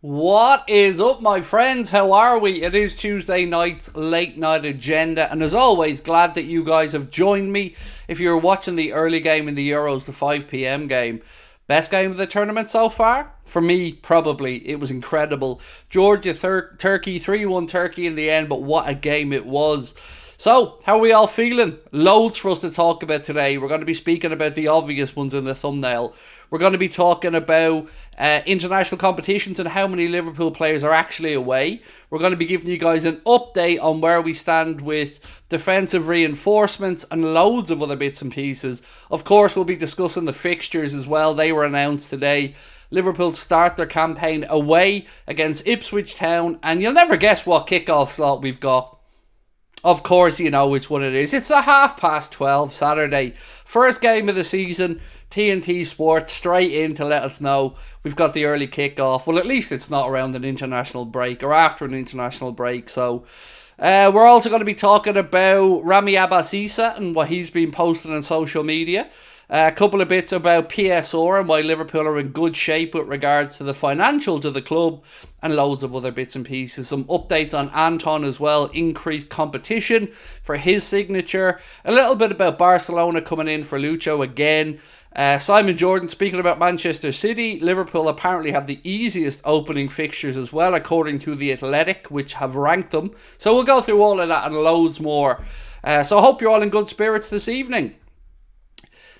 What is up, my friends? How are we? It is Tuesday night's late night agenda, and as always, glad that you guys have joined me. If you're watching the early game in the Euros, the 5 p.m. game, best game of the tournament so far? For me, probably. It was incredible. Georgia, Turkey, 3-1 Turkey in the end, but what a game it was. So, how are we all feeling? Loads for us to talk about today. We're going to be speaking about the obvious ones in the thumbnail. We're going to be talking about international competitions and how many Liverpool players are actually away. We're going to be giving you guys an update on where we stand with defensive reinforcements and loads of other bits and pieces. Of course, we'll be discussing the fixtures as well. They were announced today. Liverpool start their campaign away against Ipswich Town, and you'll never guess what kickoff slot we've got. Of course, you know which one it is. It's the 12:30 Saturday. First game of the season. TNT Sports straight in to let us know we've got the early kickoff. Well, at least it's not around an international break or after an international break. So we're also going to be talking about Rami Abasisa and what he's been posting on social media. A couple of bits about PSR and why Liverpool are in good shape with regards to the financials of the club, and loads of other bits and pieces. Some updates on Anton as well, increased competition for his signature. A little bit about Barcelona coming in for Lucho again. Simon Jordan speaking about Manchester City. Liverpool apparently have the easiest opening fixtures as well, according to The Athletic, which have ranked them. So we'll go through all of that and loads more. So I hope you're all in good spirits this evening.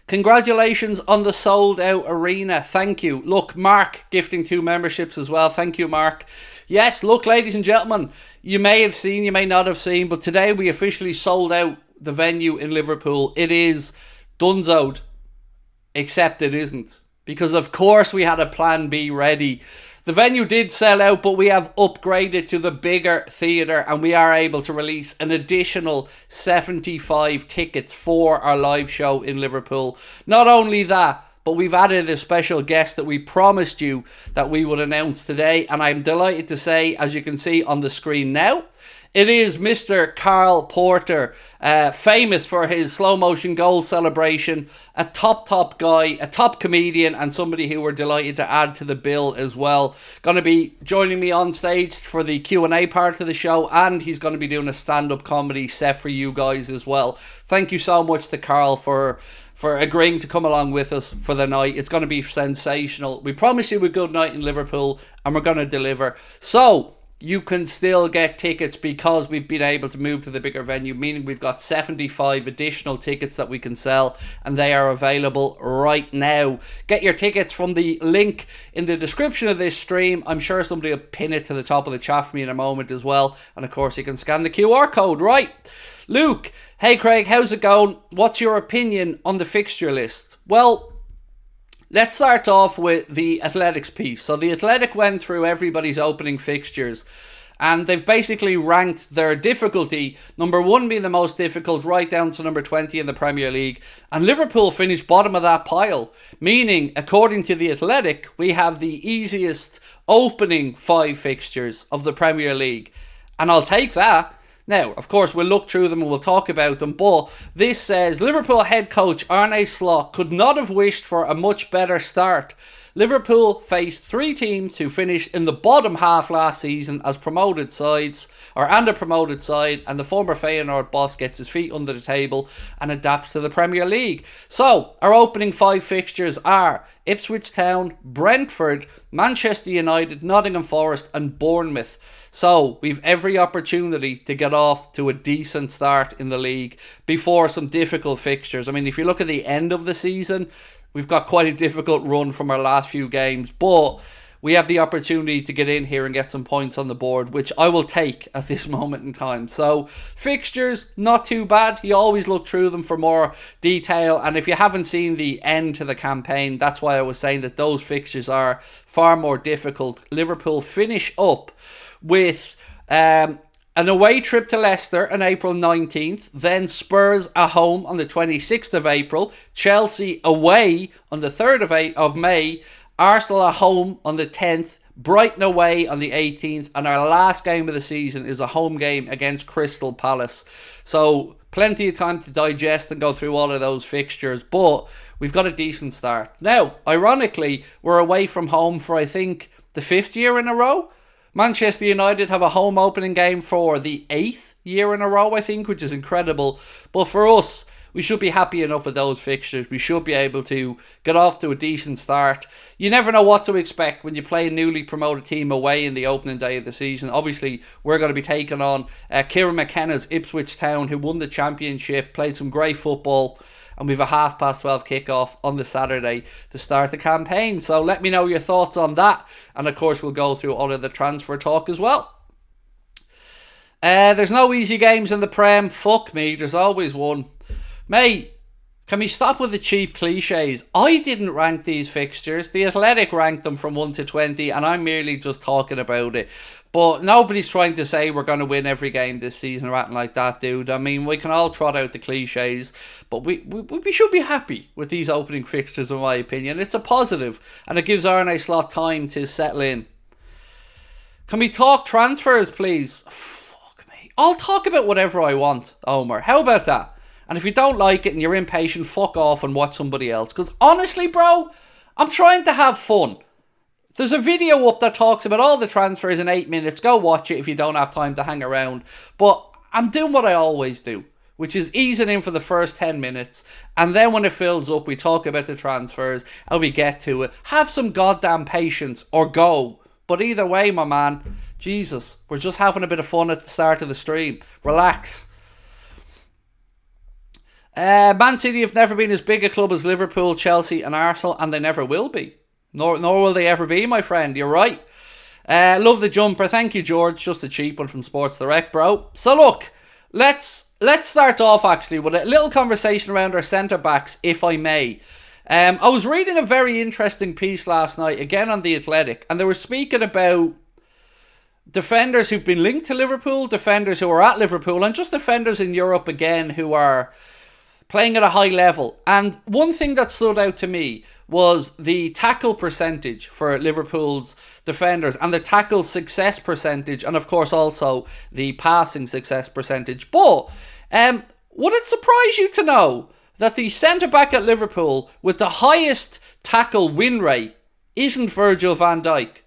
Congratulations on the sold out arena. Thank you. Look, Mark gifting 2 memberships as well. Thank you, Mark. Yes, look, ladies and gentlemen, you may have seen, you may not have seen, but today we officially sold out the venue in Liverpool. It is donezoed. Except it isn't. Because of course we had a plan B ready. The venue did sell out, but we have upgraded to the bigger theatre and we are able to release an additional 75 tickets for our live show in Liverpool. Not only that, but we've added a special guest that we promised you that we would announce today, and I'm delighted to say, as you can see on the screen now, it is Mr. Carl Porter, famous for his slow motion goal celebration, a top guy, a top comedian, and somebody who we're delighted to add to the bill as well. Going to be joining me on stage for the Q&A part of the show, and he's going to be doing a stand-up comedy set for you guys as well. Thank you so much to Carl for agreeing to come along with us for the night. It's going to be sensational. We promise you a good night in Liverpool, and we're going to deliver. So you can still get tickets because we've been able to move to the bigger venue, meaning we've got 75 additional tickets that we can sell, and they are available right now. Get your tickets from the link in the description of this stream. I'm sure somebody will pin it to the top of the chat for me in a moment as well. And of course you can scan the QR code, right? Luke, hey Craig, how's it going? What's your opinion on the fixture list? Well, let's start off with the Athletics piece. So the Athletic went through everybody's opening fixtures, and they've basically ranked their difficulty, number 1 being the most difficult, right down to number 20 in the Premier League. And Liverpool finished bottom of that pile, meaning, according to the Athletic, we have the easiest opening 5 fixtures of the Premier League. And I'll take that. Now, of course, we'll look through them and we'll talk about them, but this says, Liverpool head coach Arne Slot could not have wished for a much better start. Liverpool faced 3 teams who finished in the bottom half last season as promoted sides, and a promoted side, and the former Feyenoord boss gets his feet under the table and adapts to the Premier League. So, our opening 5 fixtures are Ipswich Town, Brentford, Manchester United, Nottingham Forest and Bournemouth. So, we've every opportunity to get off to a decent start in the league before some difficult fixtures. I mean, if you look at the end of the season, we've got quite a difficult run from our last few games, but we have the opportunity to get in here and get some points on the board, which I will take at this moment in time. So, fixtures, not too bad. You always look through them for more detail, and if you haven't seen the end to the campaign, that's why I was saying that those fixtures are far more difficult. Liverpool finish up with an away trip to Leicester on April 19th, then Spurs at home on the 26th of April, Chelsea away on the 3rd of May, Arsenal at home on the 10th, Brighton away on the 18th, and our last game of the season is a home game against Crystal Palace. So plenty of time to digest and go through all of those fixtures, but we've got a decent start. Now, ironically, we're away from home for, I think, the 5th year in a row. Manchester United have a home opening game for the 8th year in a row, I think, which is incredible. But for us, we should be happy enough with those fixtures. We should be able to get off to a decent start. You never know what to expect when you play a newly promoted team away in the opening day of the season. Obviously, we're going to be taking on Kieran McKenna's Ipswich Town, who won the championship, played some great football, and we've a 12:30 kickoff on the Saturday to start the campaign. So let me know your thoughts on that. And of course, we'll go through all of the transfer talk as well. There's no easy games in the Prem. Fuck me, there's always one. Mate, can we stop with the cheap cliches? I didn't rank these fixtures. The Athletic ranked them from 1 to 20, and I'm merely just talking about it. But nobody's trying to say we're going to win every game this season or anything like that, dude. I mean, we can all trot out the cliches, but we should be happy with these opening fixtures, in my opinion. It's a positive, and it gives Arne Slot time to settle in. Can we talk transfers, please? Fuck me. I'll talk about whatever I want, Omar. How about that? And if you don't like it and you're impatient, fuck off and watch somebody else. Because honestly, bro, I'm trying to have fun. There's a video up that talks about all the transfers in 8 minutes. Go watch it if you don't have time to hang around. But I'm doing what I always do, which is easing in for the first 10 minutes. And then when it fills up, we talk about the transfers and we get to it. Have some goddamn patience or go. But either way, my man, Jesus, we're just having a bit of fun at the start of the stream. Relax. Man City have never been as big a club as Liverpool, Chelsea and Arsenal, and they never will be. Nor will they ever be, my friend. You're right. Love the jumper. Thank you, George. Just a cheap one from Sports Direct, bro. So look, let's start off actually with a little conversation around our centre-backs, if I may. I was reading a very interesting piece last night, again on The Athletic, and they were speaking about defenders who've been linked to Liverpool, defenders who are at Liverpool, and just defenders in Europe again who are playing at a high level. And one thing that stood out to me was the tackle percentage for Liverpool's defenders and the tackle success percentage, and of course also the passing success percentage. But would it surprise you to know that the centre-back at Liverpool with the highest tackle win rate isn't Virgil van Dijk?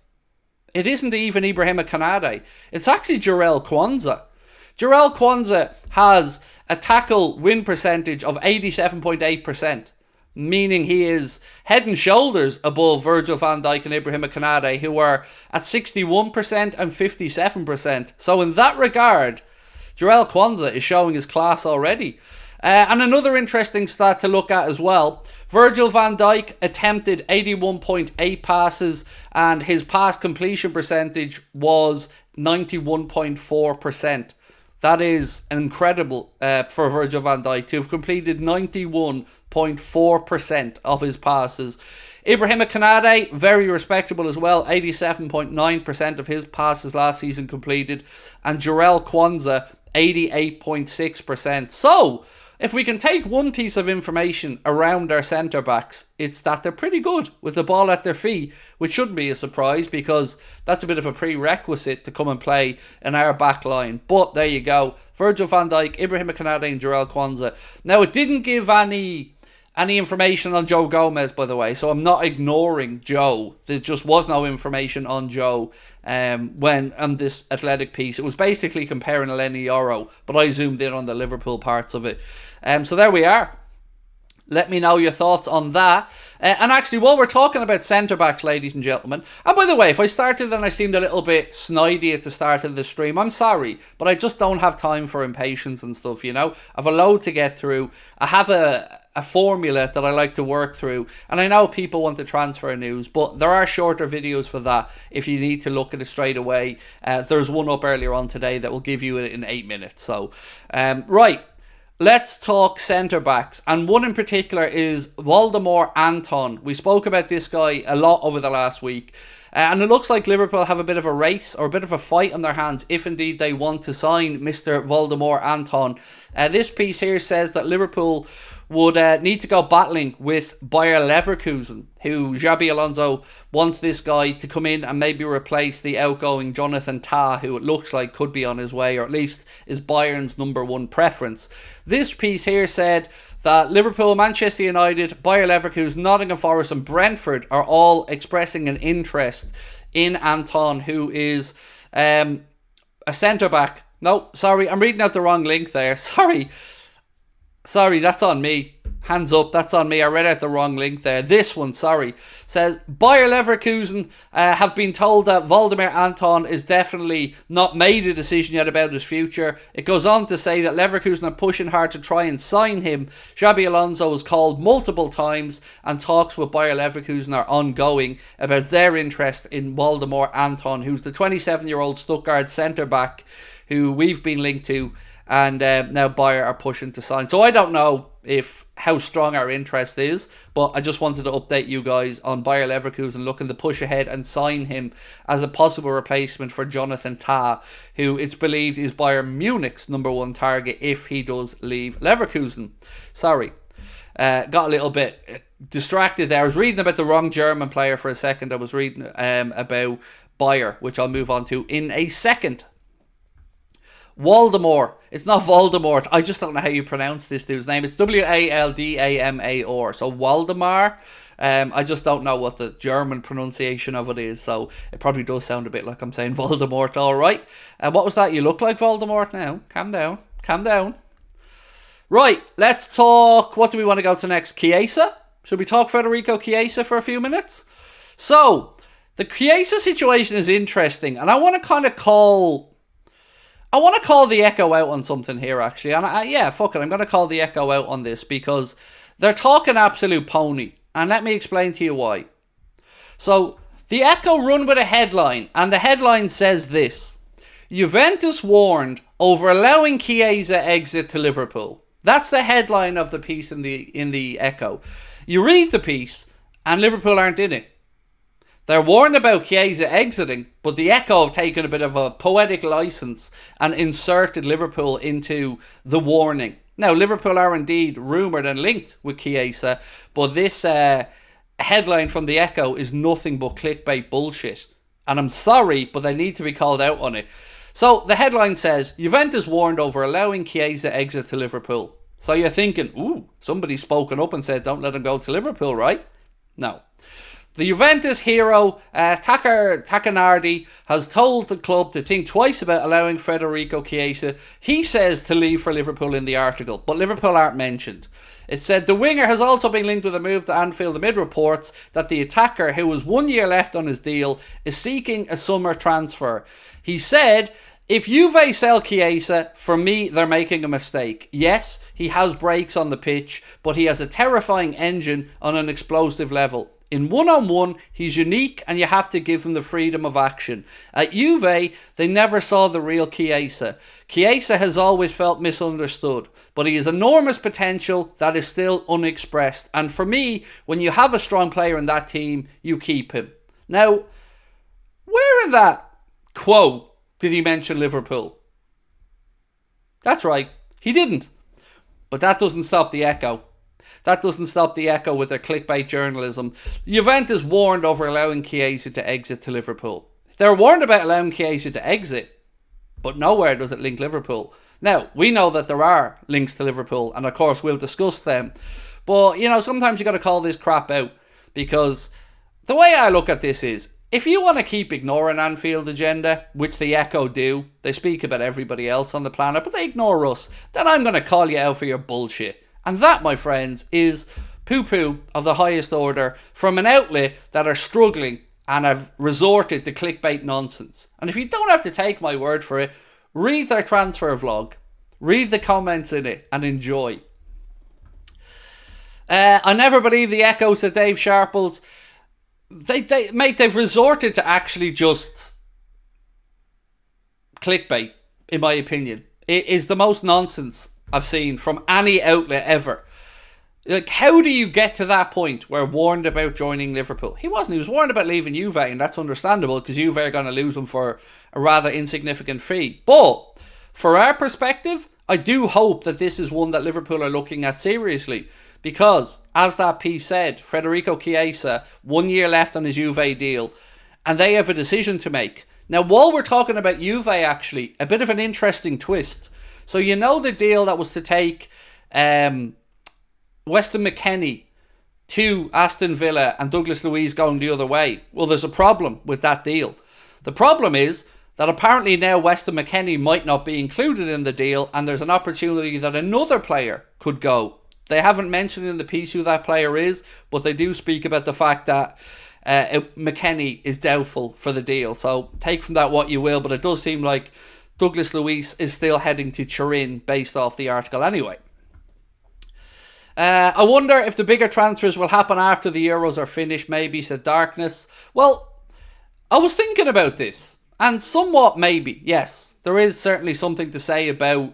It isn't even Ibrahima Konate. It's actually Jarell Quansah. Jarell Quansah has a tackle win percentage of 87.8%, meaning he is head and shoulders above Virgil van Dijk and Ibrahima Konate, who are at 61% and 57%. So in that regard, Jarell Quansah is showing his class already. And another interesting stat to look at as well, Virgil van Dijk attempted 81.8 passes and his pass completion percentage was 91.4%. That is incredible for Virgil van Dijk to have completed 91.4% of his passes. Ibrahima Konate, very respectable as well, 87.9% of his passes last season completed. And Jarell Quansah, 88.6%. So, if we can take one piece of information around our centre-backs, it's that they're pretty good with the ball at their feet, which shouldn't be a surprise because that's a bit of a prerequisite to come and play in our back line. But there you go. Virgil van Dijk, Ibrahima Konate and Jarell Quansah. Now, it didn't give any information on Joe Gomez, by the way, so I'm not ignoring Joe. There just was no information on Joe when on this Athletic piece. It was basically comparing Eleni Yoro, but I zoomed in on the Liverpool parts of it. So there we are. Let me know your thoughts on that. And actually, while we're talking about centre-backs, ladies and gentlemen, and by the way, if I started and I seemed a little bit snidey at the start of the stream, I'm sorry, but I just don't have time for impatience and stuff, you know? I have a load to get through. I have a formula that I like to work through, and I know people want the transfer news, but there are shorter videos for that if you need to look at it straight away. There's one up earlier on today that will give you it in 8 minutes. So, right. Let's talk centre-backs, and one in particular is Waldemar Anton. We spoke about this guy a lot over the last week, and it looks like Liverpool have a bit of a race or a bit of a fight on their hands if indeed they want to sign Mr. Waldemar Anton. This piece here says that Liverpool would need to go battling with Bayer Leverkusen, who Xabi Alonso wants this guy to come in and maybe replace the outgoing Jonathan Tah, who it looks like could be on his way, or at least is Bayern's number one preference. This piece here said that Liverpool, Manchester United, Bayer Leverkusen, Nottingham Forest and Brentford are all expressing an interest in Anton, who is a centre-back. No, sorry, I'm reading out the wrong link there. Sorry, that's on me. Hands up, that's on me. I read out the wrong link there. This one, sorry, says Bayer Leverkusen have been told that Waldemar Anton is definitely not made a decision yet about his future. It goes on to say that Leverkusen are pushing hard to try and sign him. Xabi Alonso was called multiple times, and talks with Bayer Leverkusen are ongoing about their interest in Waldemar Anton, who's the 27-year-old Stuttgart centre-back who we've been linked to, and now Bayer are pushing to sign. So I don't know how strong our interest is, but I just wanted to update you guys on Bayer Leverkusen looking to push ahead and sign him as a possible replacement for Jonathan Tah, who it's believed is Bayern Munich's number one target if he does leave Leverkusen. Sorry, got a little bit distracted there. I was reading about the wrong German player for a second. I was reading about Bayer, which I'll move on to in a second. Waldemar. It's not Voldemort. I just don't know how you pronounce this dude's name. It's Waldamar. So Waldemar. I just don't know what the German pronunciation of it is. So it probably does sound a bit like I'm saying Voldemort. All right. What was that? You look like Voldemort now. Calm down. Calm down. Right. Let's talk. What do we want to go to next? Chiesa? Should we talk Federico Chiesa for a few minutes? So the Chiesa situation is interesting, and I want to kind of call the echo out on something here, actually. And yeah, fuck it. I'm going to call the echo out on this because they're talking absolute pony. And let me explain to you why. So, the echo run with a headline. And the headline says this: Juventus warned over allowing Chiesa exit to Liverpool. That's the headline of the piece in the echo. You read the piece and Liverpool aren't in it. They're warned about Chiesa exiting, but the Echo have taken a bit of a poetic license and inserted Liverpool into the warning. Now, Liverpool are indeed rumoured and linked with Chiesa, but this headline from the Echo is nothing but clickbait bullshit. And I'm sorry, but they need to be called out on it. So, the headline says, Juventus warned over allowing Chiesa exit to Liverpool. So you're thinking, ooh, somebody's spoken up and said, don't let him go to Liverpool, right? No. The Juventus hero, Tacchinardi, has told the club to think twice about allowing Federico Chiesa, he says, to leave for Liverpool in the article, but Liverpool aren't mentioned. It said the winger has also been linked with a move to Anfield amid reports that the attacker, who has 1 year left on his deal, is seeking a summer transfer. He said, if Juve sell Chiesa, for me, they're making a mistake. Yes, he has brakes on the pitch, but he has a terrifying engine on an explosive level. In one-on-one, he's unique and you have to give him the freedom of action. At Juve, they never saw the real Chiesa. Chiesa has always felt misunderstood, but he has enormous potential that is still unexpressed. And for me, when you have a strong player in that team, you keep him. Now, where in that quote did he mention Liverpool? That's right, he didn't. But that doesn't stop the Echo. That doesn't stop the Echo with their clickbait journalism. Juventus warned over allowing Chiesa to exit to Liverpool. They're warned about allowing Chiesa to exit, but nowhere does it link Liverpool. Now, we know that there are links to Liverpool, and of course we'll discuss them. But, you know, sometimes you got to call this crap out, because the way I look at this is, if you want to keep ignoring Anfield Agenda, which the Echo do, they speak about everybody else on the planet, but they ignore us, then I'm going to call you out for your bullshit. And that, my friends, is poo-poo of the highest order from an outlet that are struggling and have resorted to clickbait nonsense. And if you don't have to take my word for it, read their transfer vlog, read the comments in it, and enjoy. I never believe the Echoes of Dave Sharples. They've resorted to actually just clickbait, in my opinion. It is the most nonsense I've seen from any outlet ever. Like, how do you get to that point where warned about joining Liverpool? He wasn't. He was warned about leaving Juve, and that's understandable because Juve are going to lose him for a rather insignificant fee. But for our perspective, I do hope that this is one that Liverpool are looking at seriously, because, as that piece said, Federico Chiesa, 1 year left on his Juve deal, and they have a decision to make. Now, while we're talking about Juve, actually, a bit of an interesting twist. So you know the deal that was to take Weston McKennie to Aston Villa and Douglas Luiz going the other way. Well, there's a problem with that deal. The problem is that apparently now Weston McKennie might not be included in the deal, and there's an opportunity that another player could go. They haven't mentioned in the piece who that player is, but they do speak about the fact that McKennie is doubtful for the deal. So take from that what you will, but it does seem like Douglas Luiz is still heading to Turin based off the article anyway. I wonder if the bigger transfers will happen after the Euros are finished, maybe, said Darkness. Well, I was thinking about this, and somewhat maybe, yes. There is certainly something to say about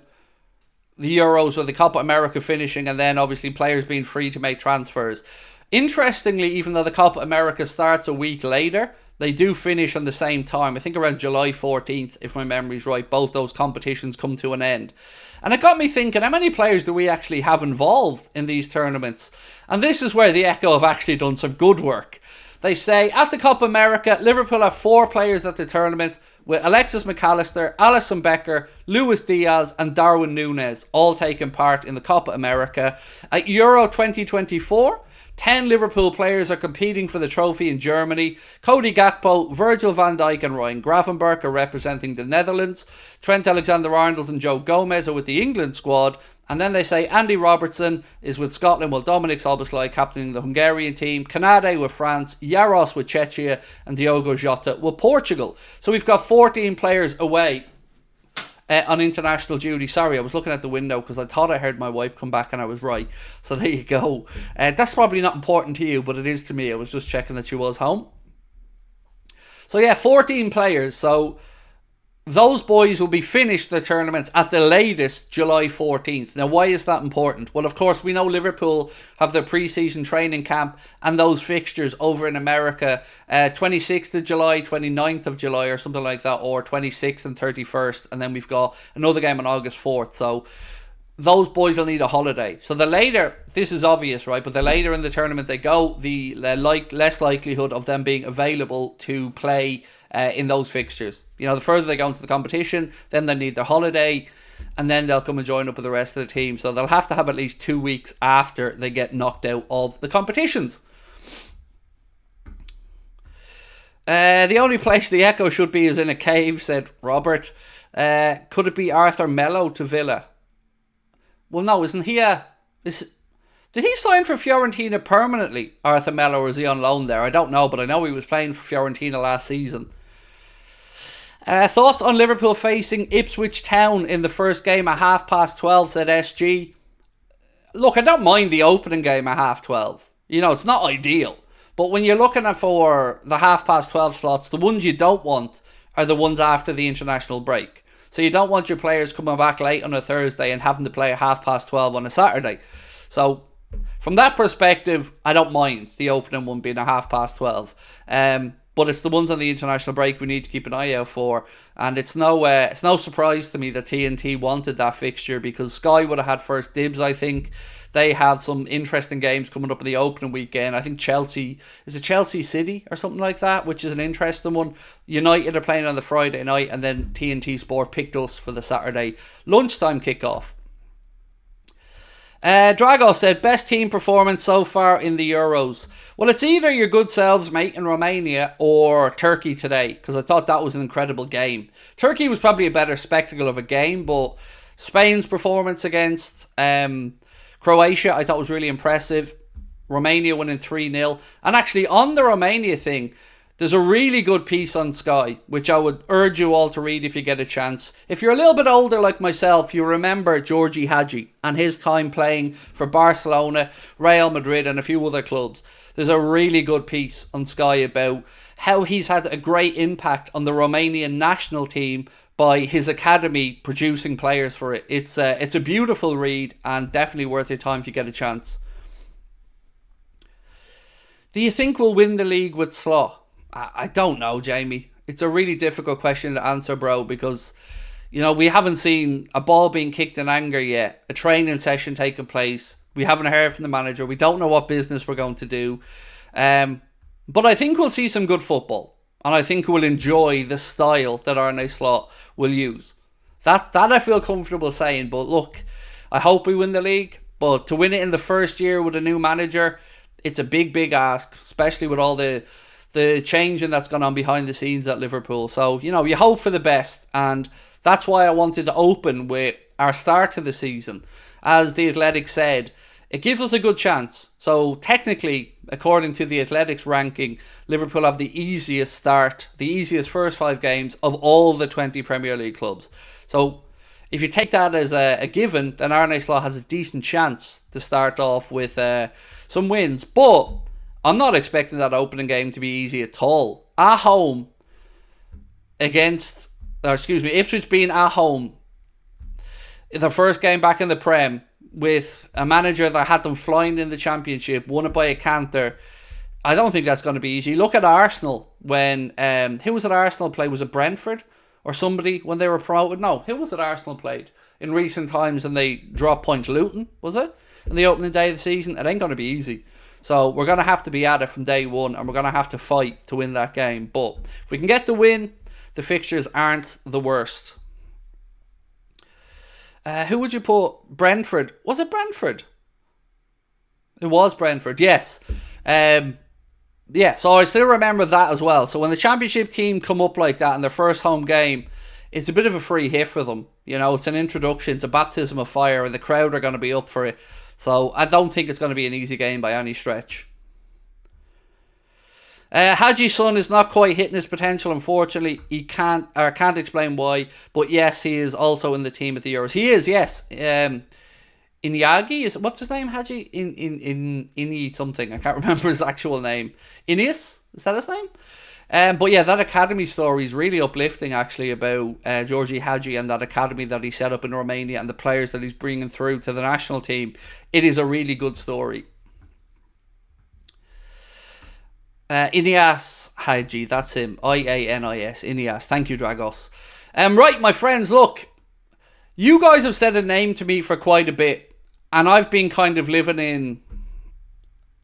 the Euros or the Copa America finishing and then obviously players being free to make transfers. Interestingly, even though the Copa America starts a week later, they do finish on the same time. I think around July 14th, if my memory's right, both those competitions come to an end. And it got me thinking, how many players do we actually have involved in these tournaments? And this is where the Echo have actually done some good work. They say, at the Copa America, Liverpool have 4 players at the tournament, with Alexis McAllister, Alisson Becker, Luis Diaz and Darwin Núñez all taking part in the Copa America. At Euro 2024, 10 Liverpool players are competing for the trophy in Germany. Cody Gakpo, Virgil van Dijk and Ryan Gravenberch are representing the Netherlands. Trent Alexander-Arnold and Joe Gomez are with the England squad. And then they say Andy Robertson is with Scotland, while Dominic Szoboszlai captaining the Hungarian team. Kanade with France, Jaros with Czechia and Diogo Jota with Portugal. So we've got 14 players away on international duty. Sorry, I was looking at the window because I thought I heard my wife come back and I was right. So there you go. That's probably not important to you, but it is to me. I was just checking that she was home. So yeah, 14 players. So those boys will be finished the tournaments at the latest July 14th. Now, why is that important? Well, of course, we know Liverpool have their pre-season training camp and those fixtures over in America, 26th of July, 29th of July or something like that, or 26th and 31st. And then we've got another game on August 4th. So those boys will need a holiday. So the later, this is obvious, right? But the later in the tournament they go, the less likelihood of them being available to play in those fixtures. You know, the further they go into the competition, then they need their holiday, and then they'll come and join up with the rest of the team. So they'll have to have at least 2 weeks after they get knocked out of the competitions. The only place the Echo should be is in a cave, said Robert. Could it be Arthur Melo to Villa? Well, no, isn't he did he sign for Fiorentina permanently, Arthur Melo, or is he on loan there? I don't know, but I know he was playing for Fiorentina last season. Thoughts on Liverpool facing Ipswich Town in the first game at 12:30, said SG. Look, I don't mind the opening game at 12:30. You know, it's not ideal. But when you're looking at for the 12:30 slots, the ones you don't want are the ones after the international break. So you don't want your players coming back late on a Thursday and having to play at 12:30 on a Saturday. So from that perspective, I don't mind the opening one being at 12:30. But it's the ones on the international break we need to keep an eye out for. And it's no surprise to me that TNT wanted that fixture, because Sky would have had first dibs, I think. They have some interesting games coming up in the opening weekend. I think Chelsea City or something like that, which is an interesting one. United are playing on the Friday night, and then TNT Sport picked us for the Saturday lunchtime kickoff. Drago said, best team performance so far in the Euros. Well, it's either your good selves, mate, in Romania or Turkey today, because I thought that was an incredible game. Turkey was probably a better spectacle of a game, but Spain's performance against Croatia I thought was really impressive. Romania winning 3-0. And actually, on the Romania thing, there's a really good piece on Sky, which I would urge you all to read if you get a chance. If you're a little bit older like myself, you remember Georgie Hagi and his time playing for Barcelona, Real Madrid and a few other clubs. There's a really good piece on Sky about how he's had a great impact on the Romanian national team by his academy producing players for it. It's a beautiful read and definitely worth your time if you get a chance. Do you think we'll win the league with Salah? I don't know, Jamie. It's a really difficult question to answer, bro, because, you know, we haven't seen a ball being kicked in anger yet, a training session taking place. We haven't heard from the manager. We don't know what business we're going to do. But I think we'll see some good football, and I think we'll enjoy the style that Arne Slot will use. That I feel comfortable saying. But look, I hope we win the league. But to win it in the first year with a new manager, it's a big ask, especially with all the changing that's gone on behind the scenes at Liverpool. So, you hope for the best, and that's why I wanted to open with our start to the season. As the Athletic said, it gives us a good chance. So technically, according to the Athletics ranking, Liverpool have the easiest start, the easiest first 5 games of all the 20 Premier League clubs. So if you take that as a given, then Arne Slot has a decent chance to start off with some wins. But I'm not expecting that opening game to be easy at all. At home Ipswich being at home, the first game back in the Prem, with a manager that had them flying in the Championship, won it by a canter. I don't think that's going to be easy. Look at Arsenal when... who was it Arsenal played? Was it Brentford or somebody when they were promoted? No, who was it Arsenal played in recent times and they dropped points? Luton, was it? In the opening day of the season? It ain't going to be easy. So we're going to have to be at it from day one, and we're going to have to fight to win that game. But if we can get the win, the fixtures aren't the worst. Who would you put? Brentford. Was it Brentford? It was Brentford, yes. So I still remember that as well. So when the Championship team come up like that in their first home game, it's a bit of a free hit for them. It's an introduction, it's a baptism of fire, and the crowd are going to be up for it. So I don't think it's going to be an easy game by any stretch. Haji's son is not quite hitting his potential, unfortunately. He can't explain why, but yes, he is also in the team at the Euros. He is, yes. Iñaki, what's his name? Haji Ini something. I can't remember his actual name. Ineos, is that his name? But yeah, that academy story is really uplifting, actually, about Georgie Hagi and that academy that he set up in Romania and the players that he's bringing through to the national team. It is a really good story. Ineas Hagi, that's him. Ianis, Ineas. Thank you, Dragos. Right, my friends, look. You guys have said a name to me for quite a bit, and I've been kind of living in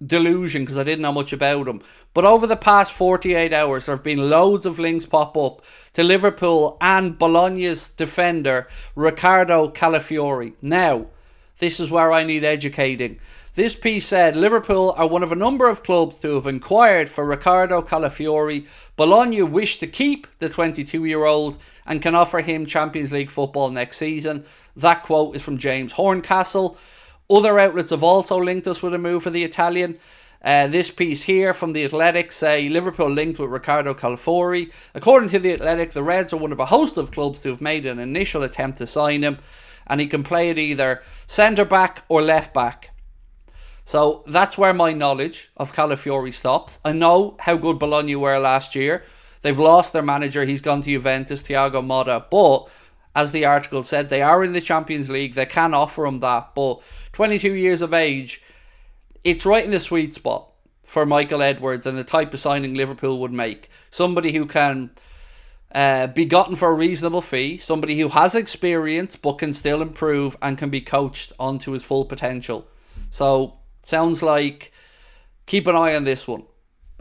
delusion because I didn't know much about him. But over the past 48 hours, there have been loads of links pop up to Liverpool and Bologna's defender, Riccardo Calafiori. Now, this is where I need educating. This piece said Liverpool are one of a number of clubs to have inquired for Riccardo Calafiori. Bologna wish to keep the 22-year-old and can offer him Champions League football next season. That quote is from James Horncastle. Other outlets have also linked us with a move for the Italian. This piece here from The Athletic say Liverpool linked with Riccardo Calafiori. According to The Athletic, the Reds are one of a host of clubs to have made an initial attempt to sign him, and he can play at either centre-back or left-back. So that's where my knowledge of Calafiori stops. I know how good Bologna were last year. They've lost their manager. He's gone to Juventus, Thiago Motta. But, as the article said, they are in the Champions League. They can offer him that. But 22 years of age, it's right in the sweet spot for Michael Edwards and the type of signing Liverpool would make. Somebody who can be gotten for a reasonable fee. Somebody who has experience but can still improve and can be coached onto his full potential. So, sounds like keep an eye on this one.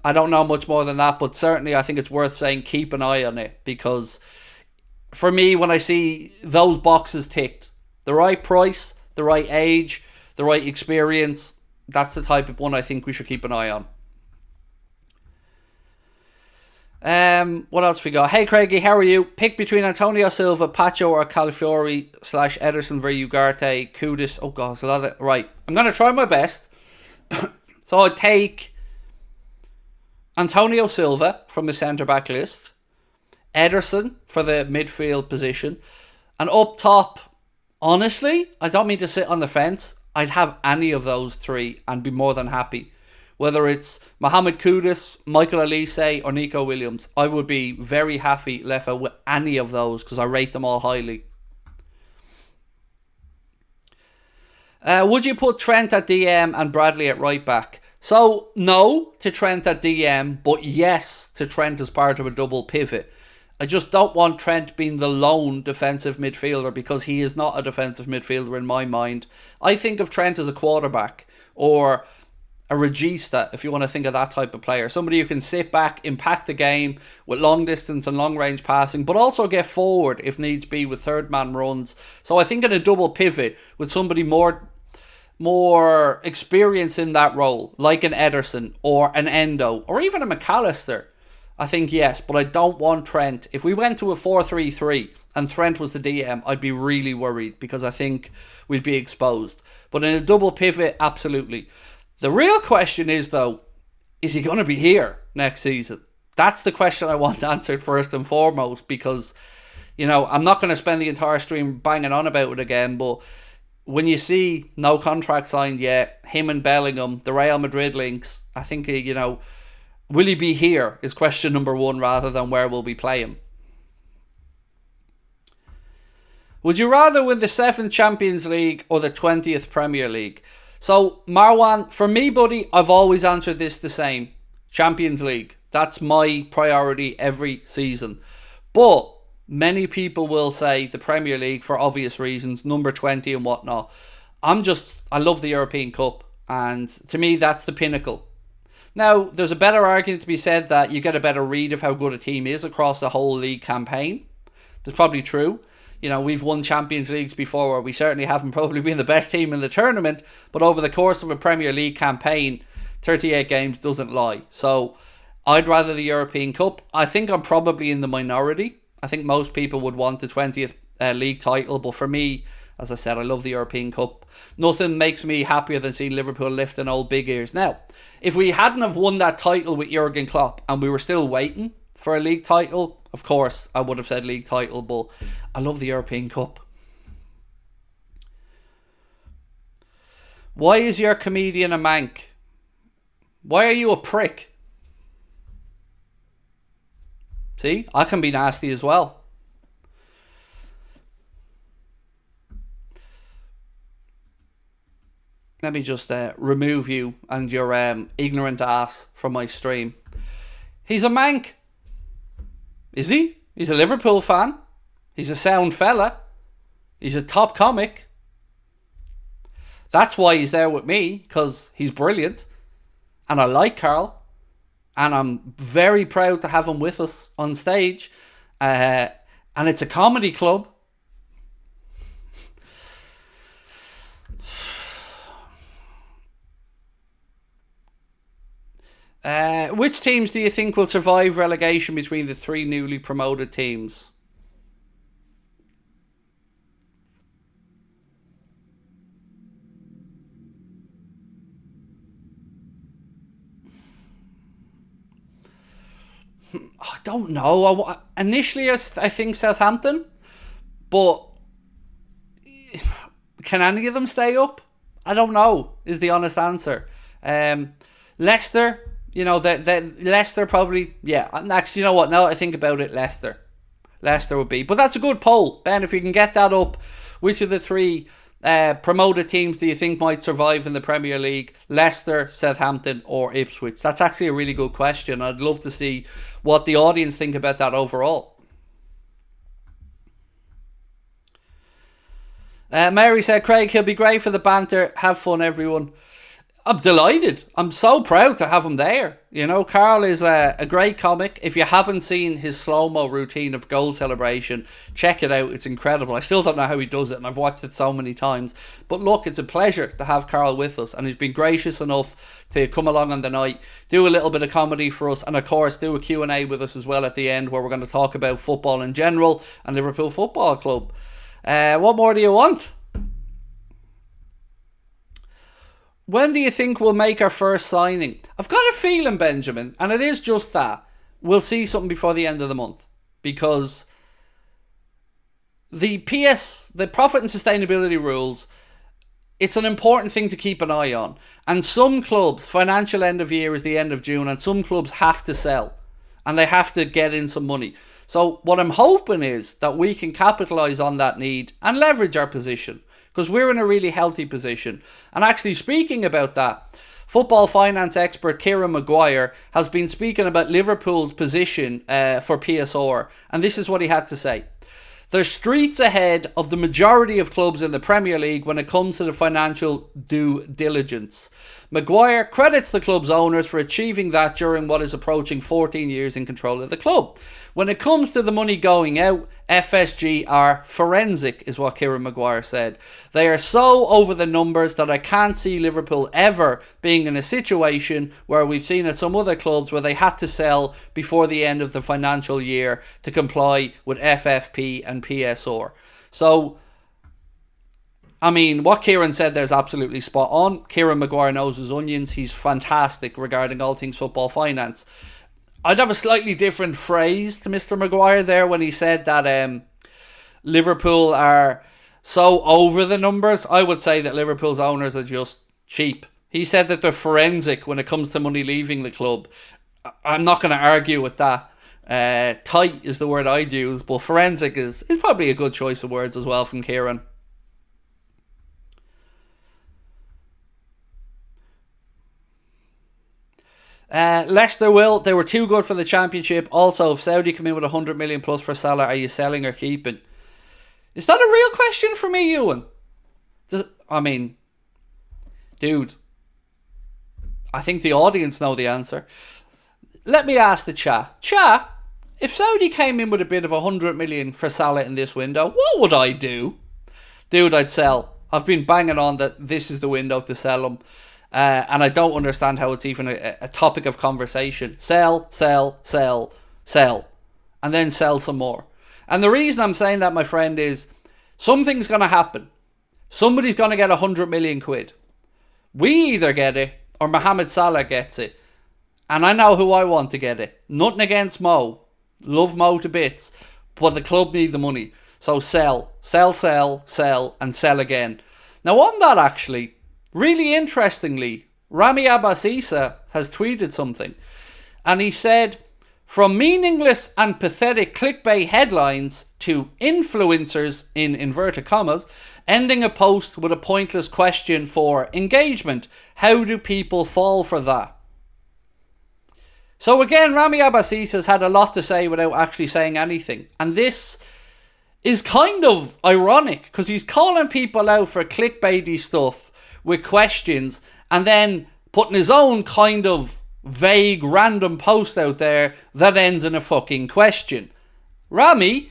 I don't know much more than that, but certainly I think it's worth saying keep an eye on it, because for me, when I see those boxes ticked, the right price, the right age, the right experience, that's the type of one I think we should keep an eye on. What else we got? Hey Craigie, how are you? Pick between Antonio Silva, Pacho, or Calafiori / Ederson v Ugarte, Kudus. Oh god, it's a lot of... Right, I'm going to try my best. So I'd take Antonio Silva from the centre-back list, Ederson for the midfield position, and up top, honestly, I don't mean to sit on the fence, I'd have any of those three and be more than happy. Whether it's Mohamed Kudus, Michael Olise, or Nico Williams, I would be very happy left out with any of those because I rate them all highly. Would you put Trent at DM and Bradley at right back? So, no to Trent at DM, but yes to Trent as part of a double pivot. I just don't want Trent being the lone defensive midfielder because he is not a defensive midfielder in my mind. I think of Trent as a quarterback or a regista, if you want to think of that type of player. Somebody who can sit back, impact the game with long distance and long range passing, but also get forward if needs be with third man runs. So I think in a double pivot with somebody more more experience in that role, like an Ederson or an Endo or even a McAllister, I think yes, but I don't want Trent. If we went to a 4-3-3 and Trent was the DM, I'd be really worried because I think we'd be exposed. But in a double pivot, absolutely. The real question is, though, is he going to be here next season? That's the question I want answered first and foremost, because, you know, I'm not going to spend the entire stream banging on about it again, but when you see no contract signed yet, him and Bellingham, the Real Madrid links, I think, you know, will he be here is question number one rather than where will we play him. Would you rather win the 7th Champions League or the 20th Premier League? So, Marwan, for me, buddy, I've always answered this the same. Champions League. That's my priority every season. But many people will say the Premier League for obvious reasons, number 20 and whatnot. I love the European Cup, and to me that's the pinnacle. Now, there's a better argument to be said that you get a better read of how good a team is across the whole league campaign. That's probably true. You know, we've won Champions Leagues before where we certainly haven't probably been the best team in the tournament, but over the course of a Premier League campaign, 38 games doesn't lie. So I'd rather the European Cup. I think I'm probably in the minority. I think most people would want the 20th league title, but for me, as I said, I love the European Cup. Nothing makes me happier than seeing Liverpool lifting old big ears. Now, if we hadn't have won that title with Jurgen Klopp and we were still waiting for a league title, of course I would have said league title, but I love the European Cup. Why is your comedian a mank? Why are you a prick? See, I can be nasty as well. Let me just remove you and your ignorant ass from my stream. He's a mank. Is he? He's a Liverpool fan. He's a sound fella. He's a top comic. That's why he's there with me, because he's brilliant. And I like Carl. And I'm very proud to have him with us on stage. And it's a comedy club. Which teams do you think will survive relegation between the 3 newly promoted teams? I don't know. Initially, I think Southampton, but can any of them stay up? I don't know, is the honest answer. Leicester, you know, Leicester probably, yeah. Actually, you know what? Now that I think about it, Leicester would be. But that's a good poll, Ben. If you can get that up, which of the 3 promoted teams do you think might survive in the Premier League? Leicester, Southampton or Ipswich? That's actually a really good question. I'd love to see what the audience think about that overall. Mary said, Craig, he'll be great for the banter. Have fun, everyone. I'm delighted. I'm so proud to have him there. You know, Carl is a great comic. If you haven't seen his slow-mo routine of goal celebration, check it out. It's incredible. I still don't know how he does it, and I've watched it so many times. But look, it's a pleasure to have Carl with us, and he's been gracious enough to come along on the night, do a little bit of comedy for us, and of course do a Q&A with us as well at the end, where we're going to talk about football in general and Liverpool Football Club. What more do you want? When do you think we'll make our first signing? I've got a feeling, Benjamin, and it is just that, we'll see something before the end of the month. Because the profit and sustainability rules, it's an important thing to keep an eye on. And some clubs, financial end of year is the end of June, and some clubs have to sell. And they have to get in some money. So what I'm hoping is that we can capitalise on that need and leverage our position. Because we're in a really healthy position. And actually, speaking about that, football finance expert Kieran Maguire has been speaking about Liverpool's position for PSR. And this is what he had to say. They're streets ahead of the majority of clubs in the Premier League when it comes to the financial due diligence. Maguire credits the club's owners for achieving that during what is approaching 14 years in control of the club. When it comes to the money going out, FSG are forensic, is what Kieran Maguire said. They are so over the numbers that I can't see Liverpool ever being in a situation where we've seen at some other clubs where they had to sell before the end of the financial year to comply with FFP and PSR. So, I mean, what Kieran said there is absolutely spot on. Kieran Maguire knows his onions. He's fantastic regarding all things football finance. I'd have a slightly different phrase to Mr. Maguire there when he said that Liverpool are so over the numbers. I would say that Liverpool's owners are just cheap. He said that they're forensic when it comes to money leaving the club. I'm not going to argue with that. Tight is the word I'd use, but forensic is probably a good choice of words as well from Kieran. Leicester will. They were too good for the Championship. Also, if Saudi come in with 100 million plus for Salah, are you selling or keeping? Is that a real question for me, Ewan? I mean, dude, I think the audience know the answer. Let me ask the chat. Chat, if Saudi came in with a bid of 100 million for Salah in this window, what would I do? Dude, I'd sell. I've been banging on that this is the window to sell him. And I don't understand how it's even a topic of conversation. Sell, sell, sell, sell. And then sell some more. And the reason I'm saying that, my friend, is something's going to happen. Somebody's going to get 100 million quid. We either get it or Mohamed Salah gets it. And I know who I want to get it. Nothing against Mo. Love Mo to bits. But the club need the money. So sell, sell, sell, sell, and sell again. Now on that, actually, really interestingly, Rami Abbas-Issa has tweeted something. And he said, from meaningless and pathetic clickbait headlines to influencers, in inverted commas, ending a post with a pointless question for engagement. How do people fall for that? So again, Rami Abbas-Issa has had a lot to say without actually saying anything. And this is kind of ironic because he's calling people out for clickbaity stuff with questions and then putting his own kind of vague random post out there that ends in a fucking question. Rami,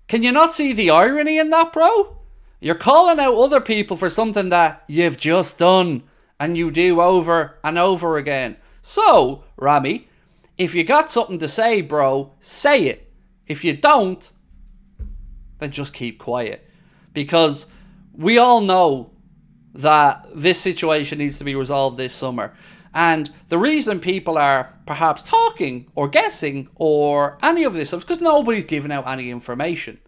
can you not see the irony in that, bro? You're calling out other people for something that you've just done and you do over and over again. So, Rami, if you got something to say, bro, say it. If you don't, then just keep quiet. Because we all know that this situation needs to be resolved this summer. And the reason people are perhaps talking or guessing or any of this stuff is because nobody's giving out any information.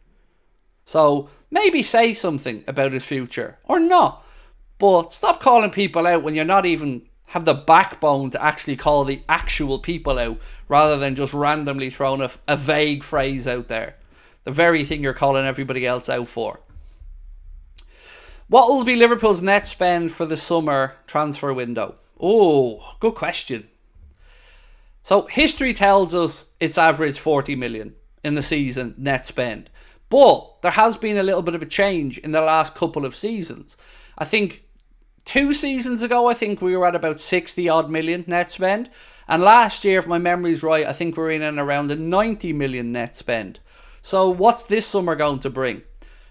So maybe say something about his future or not. But stop calling people out when you're not even have the backbone to actually call the actual people out rather than just randomly throwing a vague phrase out there. The very thing you're calling everybody else out for. What will be Liverpool's net spend for the summer transfer window? Oh, good question. So history tells us it's average 40 million in the season net spend. But there has been a little bit of a change in the last couple of seasons. I think 2 seasons ago, I think we were at about 60 odd million net spend. And last year, if my memory's right, I think we're in and around the 90 million net spend. So what's this summer going to bring?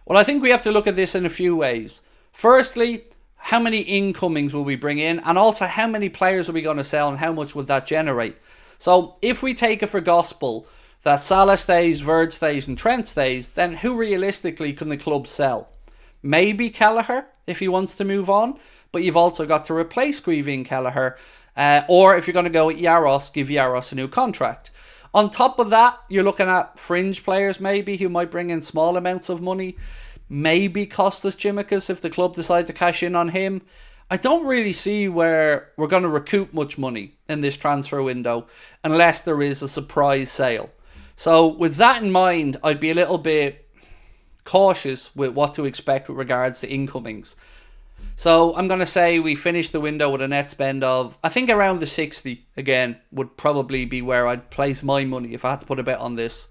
Well, I think we have to look at this in a few ways. Firstly, how many incomings will we bring in? And also, how many players are we going to sell and how much would that generate? So if we take it for gospel that Salah stays, Verd stays and Trent stays, then who realistically can the club sell? Maybe Kelleher if he wants to move on. But you've also got to replace Guivi and Kelleher. Or if you're going to go with Yaros, give Yaros a new contract. On top of that, you're looking at fringe players maybe who might bring in small amounts of money. Maybe Kostas Tsimikas if the club decide to cash in on him. I don't really see where we're going to recoup much money in this transfer window unless there is a surprise sale. So with that in mind, I'd be a little bit cautious with what to expect with regards to incomings. So I'm going to say we finish the window with a net spend of, I think around the 60 again would probably be where I'd place my money if I had to put a bet on this.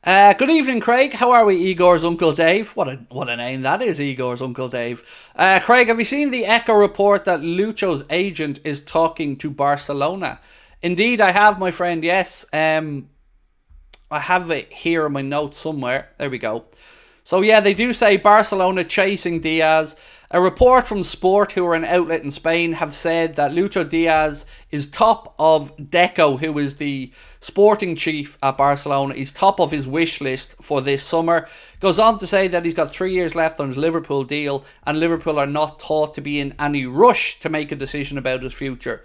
Good evening, Craig. How are we, Igor's Uncle Dave? What a name that is, Igor's Uncle Dave. Craig, have you seen the Echo report that Lucho's agent is talking to Barcelona? Indeed, I have, my friend, yes. I have it here in my notes somewhere. There we go. So yeah, they do say Barcelona chasing Diaz. A report from Sport, who are an outlet in Spain, have said that Lucho Diaz is top of Deco, who is the sporting chief at Barcelona. He's top of his wish list for this summer. Goes on to say that he's got 3 years left on his Liverpool deal, and Liverpool are not thought to be in any rush to make a decision about his future.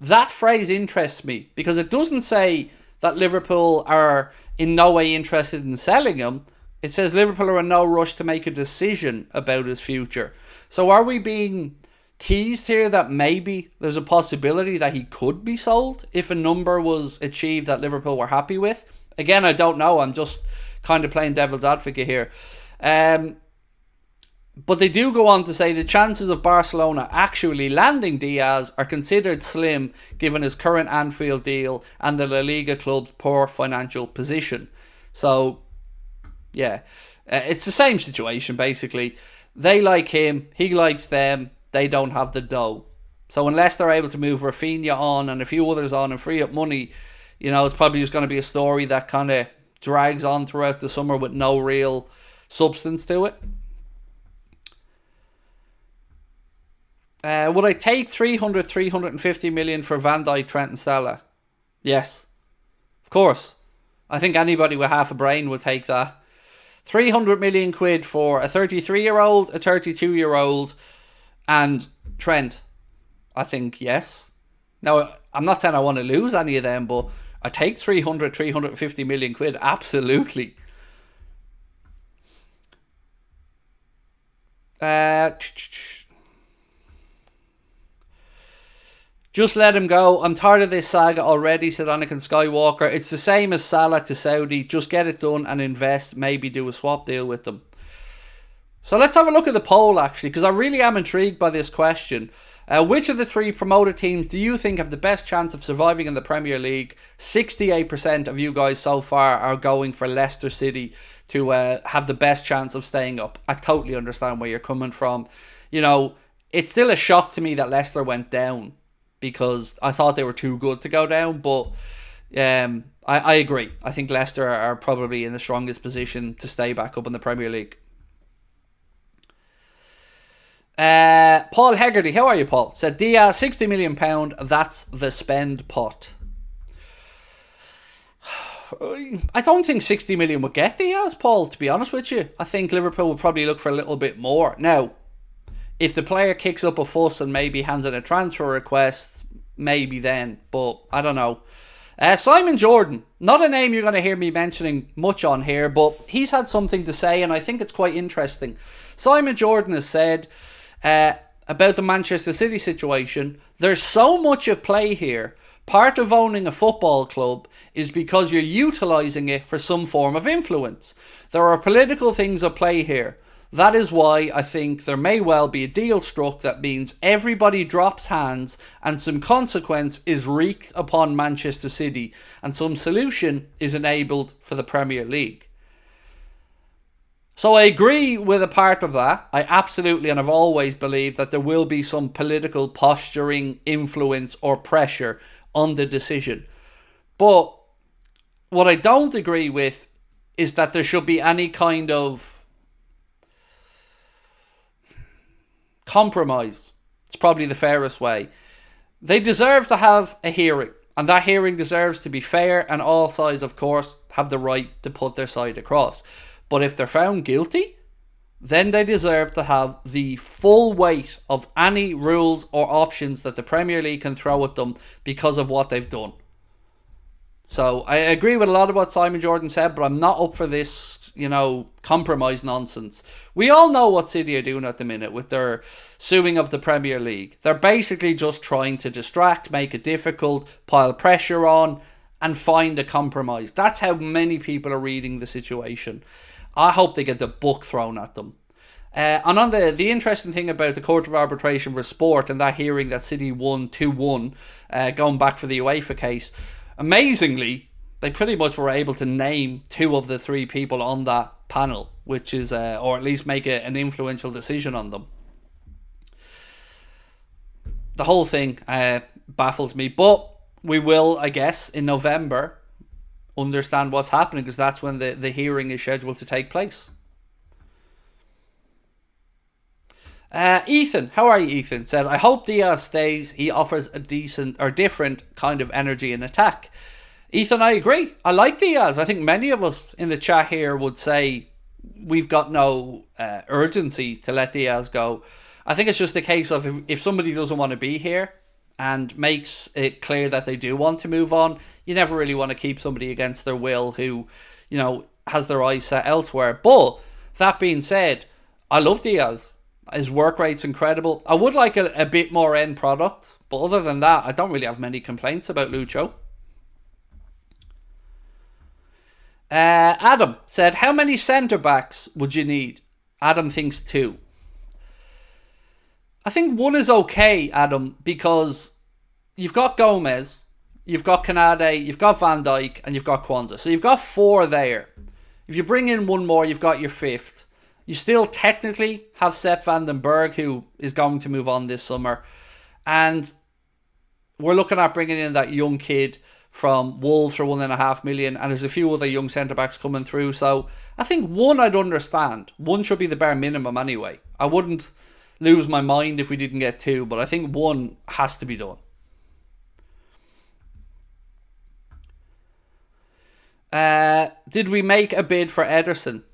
That phrase interests me, because it doesn't say that Liverpool are in no way interested in selling him. It says Liverpool are in no rush to make a decision about his future. So are we being teased here that maybe there's a possibility that he could be sold if a number was achieved that Liverpool were happy with? Again, I don't know. I'm just kind of playing devil's advocate here. But they do go on to say the chances of Barcelona actually landing Diaz are considered slim given his current Anfield deal and the La Liga club's poor financial position. So yeah, it's the same situation basically. They like him, he likes them, they don't have the dough. So unless they're able to move Rafinha on and a few others on and free up money, you know, it's probably just going to be a story that kind of drags on throughout the summer with no real substance to it. Would I take 350 million for Van Dijk, Trent and Salah? Yes, of course. I think anybody with half a brain would take that. 300 million quid for a 33-year-old, a 32-year-old, and Trent. I think yes. Now, I'm not saying I want to lose any of them, but I take 350 million quid, absolutely. Just let him go. I'm tired of this saga already, said Anakin Skywalker. It's the same as Salah to Saudi. Just get it done and invest. Maybe do a swap deal with them. So let's have a look at the poll, actually, because I really am intrigued by this question. Which of the three promoted teams do you think have the best chance of surviving in the Premier League? 68% of you guys so far are going for Leicester City to have the best chance of staying up. I totally understand where you're coming from. You know, it's still a shock to me that Leicester went down, because I thought they were too good to go down. But I agree. I think Leicester are probably in the strongest position to stay back up in the Premier League. Paul Hegarty, how are you, Paul? Said Diaz, £60 million, that's the spend pot. I don't think 60 million would get Diaz, Paul, to be honest with you. I think Liverpool would probably look for a little bit more. Now, if the player kicks up a fuss and maybe hands in a transfer request, maybe then. But I don't know. Simon Jordan, not a name you're going to hear me mentioning much on here, but he's had something to say and I think it's quite interesting. Simon Jordan has said about the Manchester City situation, there's so much at play here. Part of owning a football club is because you're utilising it for some form of influence. There are political things at play here. That is why I think there may well be a deal struck that means everybody drops hands and some consequence is wreaked upon Manchester City and some solution is enabled for the Premier League. So I agree with a part of that. I absolutely, and I've always believed that there will be some political posturing, influence or pressure on the decision. But what I don't agree with is that there should be any kind of compromise. It's probably the fairest way. They deserve to have a hearing, and that hearing deserves to be fair, and all sides, of course, have the right to put their side across. But if they're found guilty, then they deserve to have the full weight of any rules or options that the Premier League can throw at them because of what they've done. So I agree with a lot of what Simon Jordan said, but I'm not up for this, compromise nonsense. We all know what City are doing at the minute with their suing of the Premier League. They're basically just trying to distract, make it difficult, pile pressure on, and find a compromise. That's how many people are reading the situation. I hope they get the book thrown at them. And on the interesting thing about the Court of Arbitration for Sport and that hearing that City won 2-1, going back for the UEFA case, amazingly, they pretty much were able to name 2 of the 3 people on that panel, which is, or at least make an influential decision on them. The whole thing baffles me, but we will, I guess, in November understand what's happening, because that's when the hearing is scheduled to take place. Ethan, how are you, Ethan? Said, I hope Diaz stays. He offers a decent or different kind of energy and attack. Ethan, I agree. I like Diaz. I think many of us in the chat here would say we've got no urgency to let Diaz go. I think it's just a case of if somebody doesn't want to be here and makes it clear that they do want to move on, you never really want to keep somebody against their will who, you know, has their eyes set elsewhere. But that being said, I love Diaz. His work rate's incredible. I would like a bit more end product, but other than that, I don't really have many complaints about Lucho. Adam said, how many centre-backs would you need? Adam thinks 2. I think 1 is okay, Adam, because you've got Gomez, you've got Canade, you've got Van Dijk, and you've got Kwanzaa. So you've got 4 there. If you bring in 1 more, you've got your 5th. You still technically have Sepp van den Berg, who is going to move on this summer. And we're looking at bringing in that young kid from Wolves for $1.5 million. And there's a few other young centre-backs coming through. So I think 1 I'd understand. 1 should be the bare minimum anyway. I wouldn't lose my mind if we didn't get 2. But I think 1 has to be done. Did we make a bid for Ederson?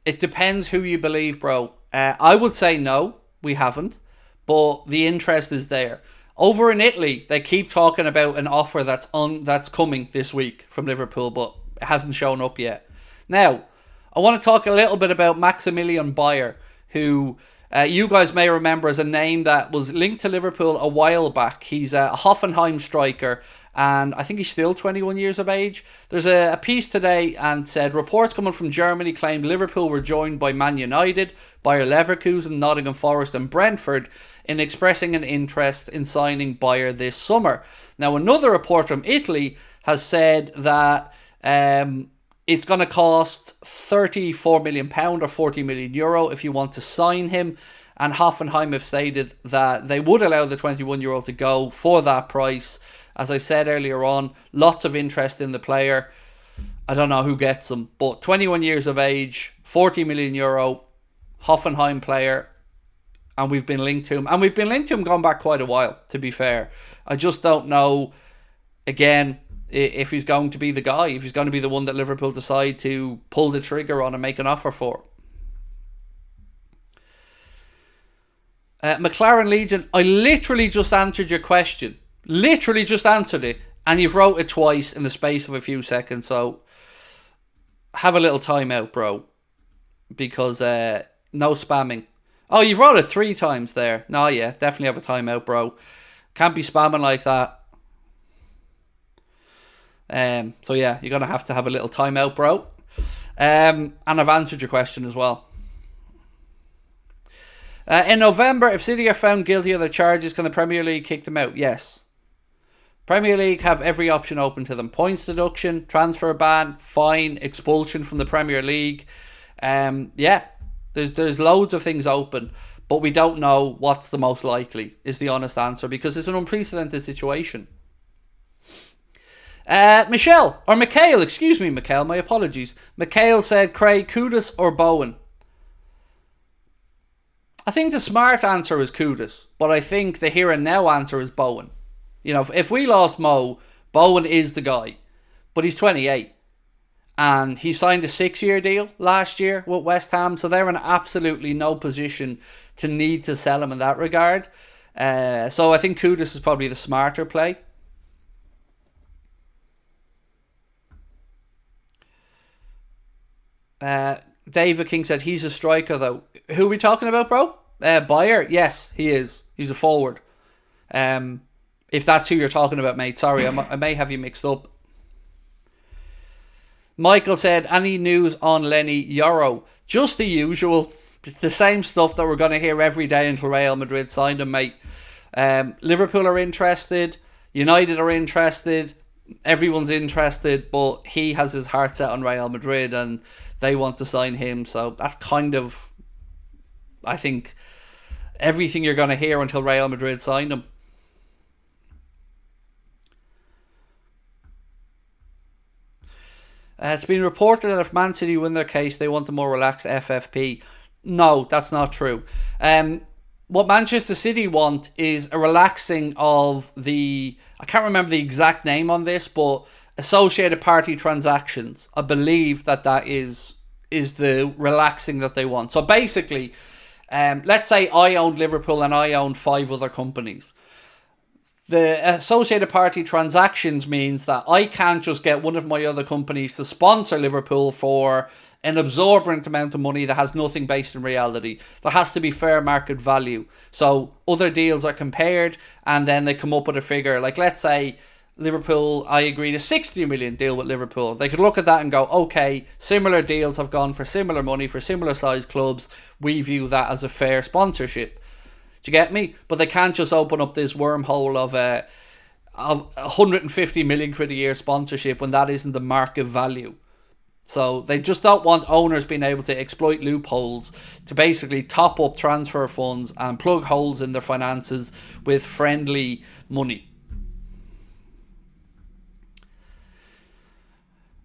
It depends who you believe, bro. I would say no, we haven't. But the interest is there. Over in Italy, they keep talking about an offer that's coming this week from Liverpool, but it hasn't shown up yet. Now, I want to talk a little bit about Maximilian Bayer, who you guys may remember as a name that was linked to Liverpool a while back. He's a Hoffenheim striker, and I think he's still 21 years of age. There's a piece today and said, reports coming from Germany claimed Liverpool were joined by Man United, Bayer Leverkusen, Nottingham Forest and Brentford in expressing an interest in signing Bayer this summer. Now, another report from Italy has said that it's going to cost £34 million or €40 million if you want to sign him. And Hoffenheim have stated that they would allow the 21-year-old to go for that price. As I said earlier on, lots of interest in the player. I don't know who gets him, but 21 years of age, €40 million, Hoffenheim player, and we've been linked to him. And we've been linked to him going back quite a while, to be fair. I just don't know, again, if he's going to be the guy, if he's going to be the one that Liverpool decide to pull the trigger on and make an offer for. McLaren Legion, I literally just answered your question. Literally just answered it, and you've wrote it twice in the space of a few seconds, so have a little time out, bro, because no spamming. Oh, you've wrote it 3 times there. No, yeah, definitely have a time out, bro. Can't be spamming like that. So yeah, you're gonna have to have a little time out, bro. And I've answered your question as well. In November, if City are found guilty of the charges, can the Premier League kick them out? Yes. Premier League have every option open to them. Points deduction, transfer ban, fine, expulsion from the Premier League. Yeah, there's loads of things open, but we don't know what's the most likely, is the honest answer, because it's an unprecedented situation. Mikhail, my apologies. Mikhail said, Craig, Kudus or Bowen? I think the smart answer is Kudus, but I think the here and now answer is Bowen. You know, if we lost Mo, Bowen is the guy. But he's 28. And he signed a 6-year deal last year with West Ham. So they're in absolutely no position to need to sell him in that regard. So I think Kudus is probably the smarter play. David King said he's a striker though. Who are we talking about, bro? Bayer? Yes, he is. He's a forward. If that's who you're talking about, mate. Sorry, I may have you mixed up. Michael said, any news on Lenny Yoro? Just the usual. The same stuff that we're going to hear every day until Real Madrid signed him, mate. Liverpool are interested. United are interested. everyone's interested, but he has his heart set on Real Madrid and they want to sign him. So that's kind of, I think, everything you're going to hear until Real Madrid sign him. It's been reported that if Man City win their case, they want a more relaxed FFP. No, that's not true. What Manchester City want is a relaxing of the, I can't remember the exact name on this, but associated party transactions. I believe that is the relaxing that they want. So basically, let's say I owned Liverpool and I owned 5 other companies. The associated party transactions means that I can't just get one of my other companies to sponsor Liverpool for an absorbent amount of money that has nothing based in reality. There has to be fair market value. So other deals are compared and then they come up with a figure. Like, let's say Liverpool, I agreed a 60 million deal with Liverpool. They could look at that and go, okay, similar deals have gone for similar money for similar size clubs. We view that as a fair sponsorship. Do you get me? But they can't just open up this wormhole of 150 million quid a year sponsorship when that isn't the market value. So they just don't want owners being able to exploit loopholes to basically top up transfer funds and plug holes in their finances with friendly money.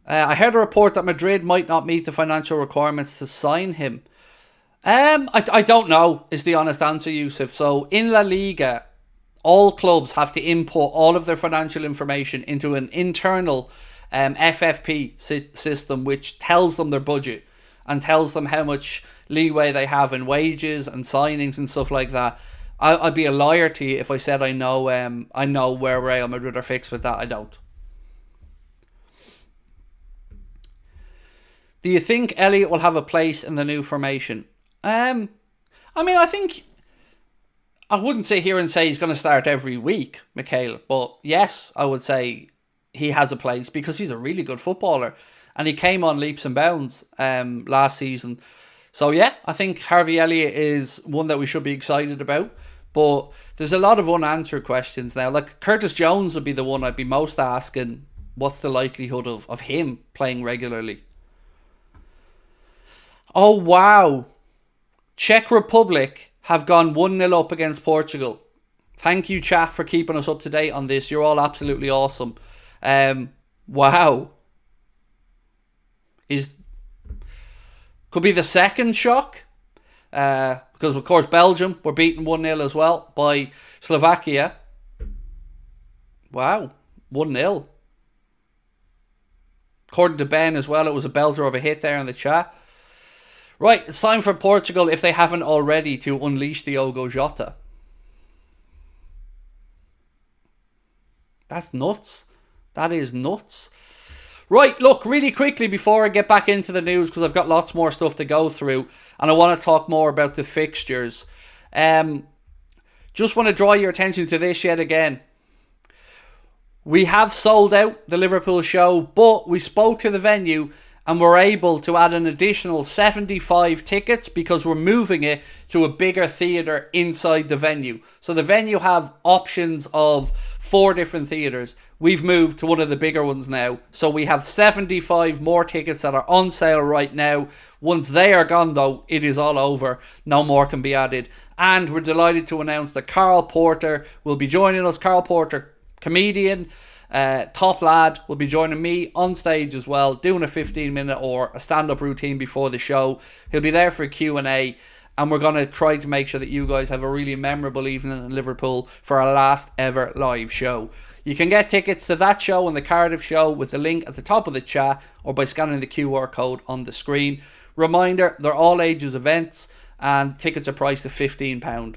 I heard a report that Madrid might not meet the financial requirements to sign him. I don't know, is the honest answer, Yusuf. So in La Liga, all clubs have to input all of their financial information into an internal FFP system, which tells them their budget and tells them how much leeway they have in wages and signings and stuff like that. I'd be a liar to you if I said I know where Real Madrid are fixed with that. I don't. Do you think Elliott will have a place in the new formation? I mean, I think I wouldn't sit here and say he's going to start every week, Mikhail, but yes, I would say he has a place because he's a really good footballer and he came on leaps and bounds last season. So yeah, I think Harvey Elliott is one that we should be excited about, but there's a lot of unanswered questions now. Like Curtis Jones would be the one I'd be most asking, what's the likelihood of him playing regularly? Oh wow, Czech Republic have gone 1-0 up against Portugal. Thank you, chat, for keeping us up to date on this. You're all absolutely awesome. Wow. Could be the second shock. Because, of course, Belgium were beaten 1-0 as well by Slovakia. Wow. 1-0. According to Ben as well, it was a belter of a hit there in the chat. Right, it's time for Portugal, if they haven't already, to unleash Diogo Jota. That's nuts. That is nuts. Right, look, really quickly before I get back into the news, because I've got lots more stuff to go through, and I want to talk more about the fixtures. Just want to draw your attention to this yet again. We have sold out the Liverpool show, but we spoke to the venue and we're able to add an additional 75 tickets because we're moving it to a bigger theatre inside the venue. So the venue have options of 4 different theatres. We've moved to one of the bigger ones now. So we have 75 more tickets that are on sale right now. Once they are gone though, it is all over. No more can be added. And we're delighted to announce that Carl Porter will be joining us. Carl Porter, comedian, top lad, will be joining me on stage as well, doing a 15-minute or a stand-up routine before the show. He'll be there for a Q&A, and we're going to try to make sure that you guys have a really memorable evening in Liverpool for our last ever live show. You can get tickets to that show and the Cardiff show with the link at the top of the chat or by scanning the QR code on the screen. Reminder, they're all ages events and tickets are priced at £15.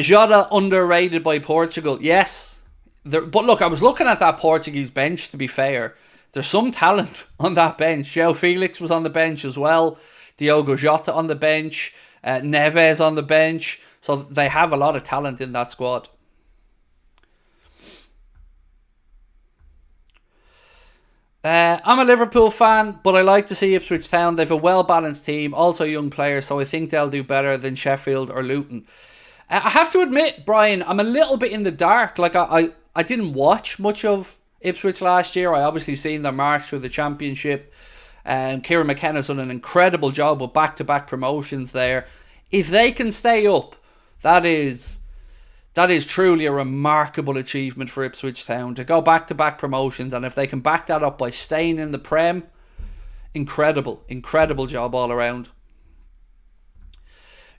Jota underrated by Portugal. Yes. But look, I was looking at that Portuguese bench, to be fair. There's some talent on that bench. João Felix was on the bench as well. Diogo Jota on the bench. Neves on the bench. So they have a lot of talent in that squad. I'm a Liverpool fan, but I like to see Ipswich Town. They have a well-balanced team, also young players, so I think they'll do better than Sheffield or Luton. I have to admit, Brian, I'm a little bit in the dark. Like, I I didn't watch much of Ipswich last year. I obviously seen their march through the Championship. Kieran McKenna's done an incredible job with back-to-back promotions there. If they can stay up, that is truly a remarkable achievement for Ipswich Town to go back-to-back promotions, and if they can back that up by staying in the Prem, incredible job all around.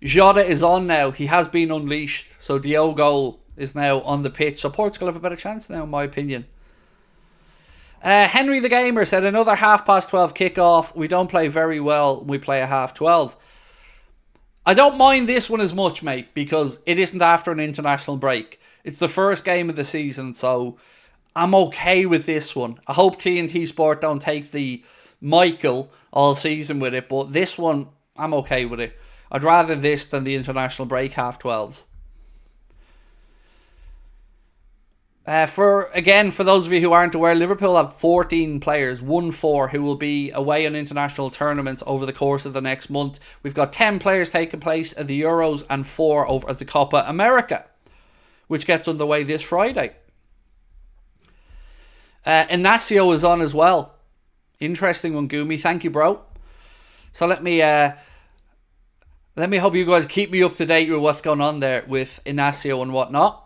Jota is on now. He has been unleashed, so Diogo is now on the pitch, so Portugal have a better chance now, in my opinion. Henry the Gamer said, another 12:30 kickoff. We don't play very well. We play a 12:30. I don't mind this one as much, mate, because it isn't after an international break. It's the first game of the season, so I'm okay with this one. I hope TNT Sport don't take the Michael all season with it, but this one, I'm okay with it. I'd rather this than the international break 12:30s. For those of you who aren't aware, Liverpool have 14 players, 1-4, who will be away on international tournaments over the course of the next month. We've got 10 players taking place at the Euros and 4 over at the Copa America, which gets underway this Friday. Inacio is on as well. Interesting one, Goomy. Thank you, bro. So let me hope you guys keep me up to date with what's going on there with Inacio and whatnot.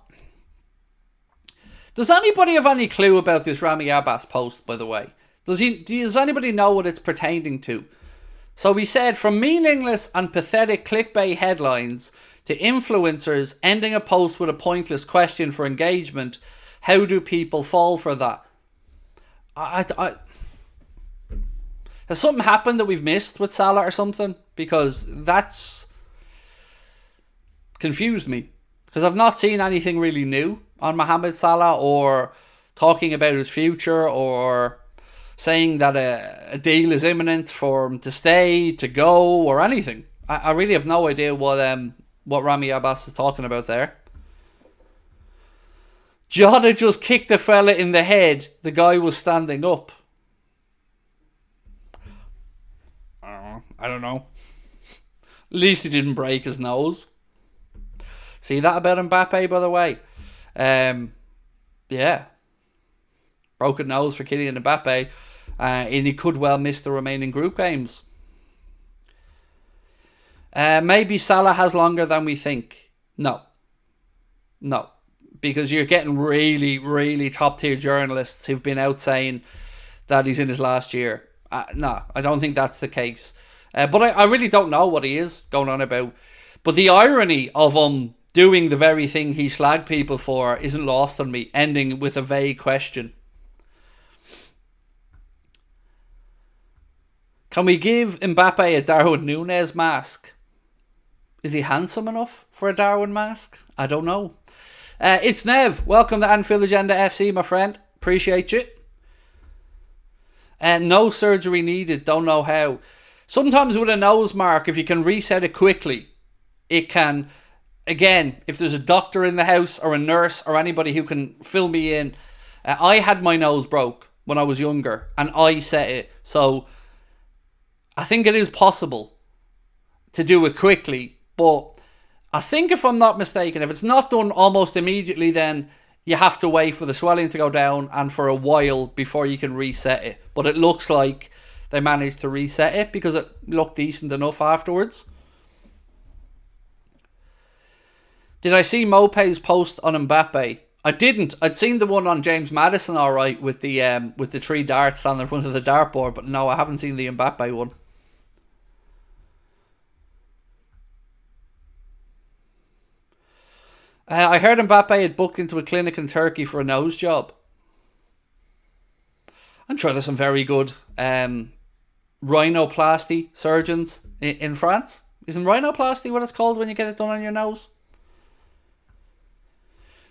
Does anybody have any clue about this Rami Abbas post, by the way? Does anybody know what it's pertaining to? So he said, from meaningless and pathetic clickbait headlines to influencers ending a post with a pointless question for engagement, how do people fall for that? Has something happened that we've missed with Salah or something? Because that's confused me. Because I've not seen anything really new on Mohamed Salah, or talking about his future, or saying that a deal is imminent for him to stay, to go, or anything. I really have no idea what Rami Abbas is talking about there. Jota just kicked the fella in the head. The guy was standing up. I don't know. At least he didn't break his nose. See that about Mbappe, by the way? Yeah. Broken nose for Kylian Mbappe. And he could well miss the remaining group games. Maybe Salah has longer than we think. No. Because you're getting really, really top tier journalists who've been out saying that he's in his last year. No, I don't think that's the case. But I really don't know what he is going on about. But the irony of doing the very thing he slagged people for isn't lost on me, ending with a vague question. Can we give Mbappe a Darwin Núñez mask? Is he handsome enough for a Darwin mask? I don't know. It's Nev. Welcome to Anfield Agenda FC, my friend. Appreciate you. No surgery needed. Don't know how. Sometimes with a nose mark, if you can reset it quickly, it can... Again, if there's a doctor in the house or a nurse or anybody who can fill me in. I had my nose broke when I was younger and I set it. So I think it is possible to do it quickly. But I think, if I'm not mistaken, if it's not done almost immediately, then you have to wait for the swelling to go down and for a while before you can reset it. But it looks like they managed to reset it because it looked decent enough afterwards. Did I see Mopé's post on Mbappe? I didn't. I'd seen the one on James Maddison, all right, with the 3 darts on in front of the dartboard, but no, I haven't seen the Mbappe one. I heard Mbappe had booked into a clinic in Turkey for a nose job. I'm sure there's some very good rhinoplasty surgeons in France. Isn't rhinoplasty what it's called when you get it done on your nose?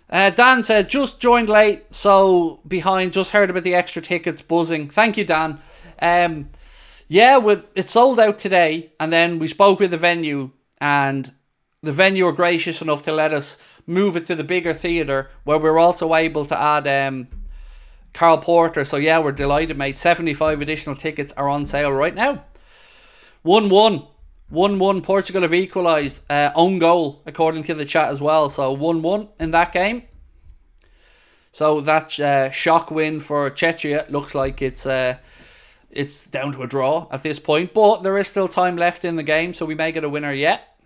Dan said, just joined late, so behind, just heard about the extra tickets, buzzing. Thank you, Dan. It sold out today, and then we spoke with the venue, and the venue were gracious enough to let us move it to the bigger theatre, where we were also able to add Carl Porter. So yeah, we're delighted, mate. 75 additional tickets are on sale right now. 1-1. 1-1, Portugal have equalised. Own goal, according to the chat as well. So 1-1 in that game. So that shock win for Czechia looks like it's down to a draw at this point. But there is still time left in the game, so we may get a winner yet.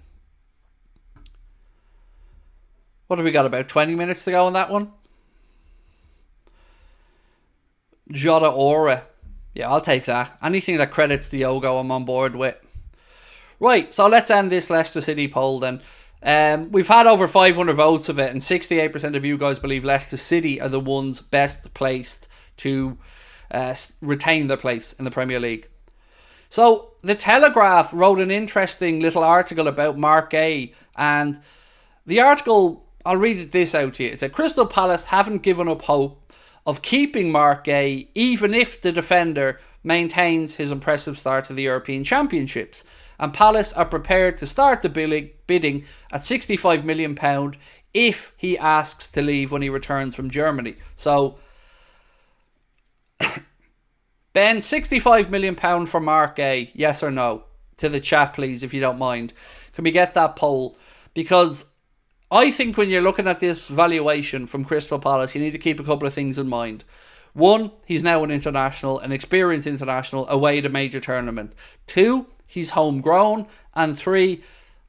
What have we got, about 20 minutes to go on that one? Jota Ora. Yeah, I'll take that. Anything that credits Diogo, I'm on board with. Right, so let's end this Leicester City poll then. We've had over 500 votes of it, and 68% of you guys believe Leicester City are the ones best placed to retain their place in the Premier League. So, The Telegraph wrote an interesting little article about Mark Gay, and the article, I'll read this out to you. It said, Crystal Palace haven't given up hope of keeping Mark Gay, even if the defender maintains his impressive start to the European Championships. And Palace are prepared to start the bidding at £65 million if he asks to leave when he returns from Germany. So, Ben, £65 million for Mark Gay, yes or no? To the chat, please, if you don't mind. Can we get that poll? Because I think when you're looking at this valuation from Crystal Palace, you need to keep a couple of things in mind. One, he's now an international, an experienced international, away at a major tournament. Two, he's homegrown. And three,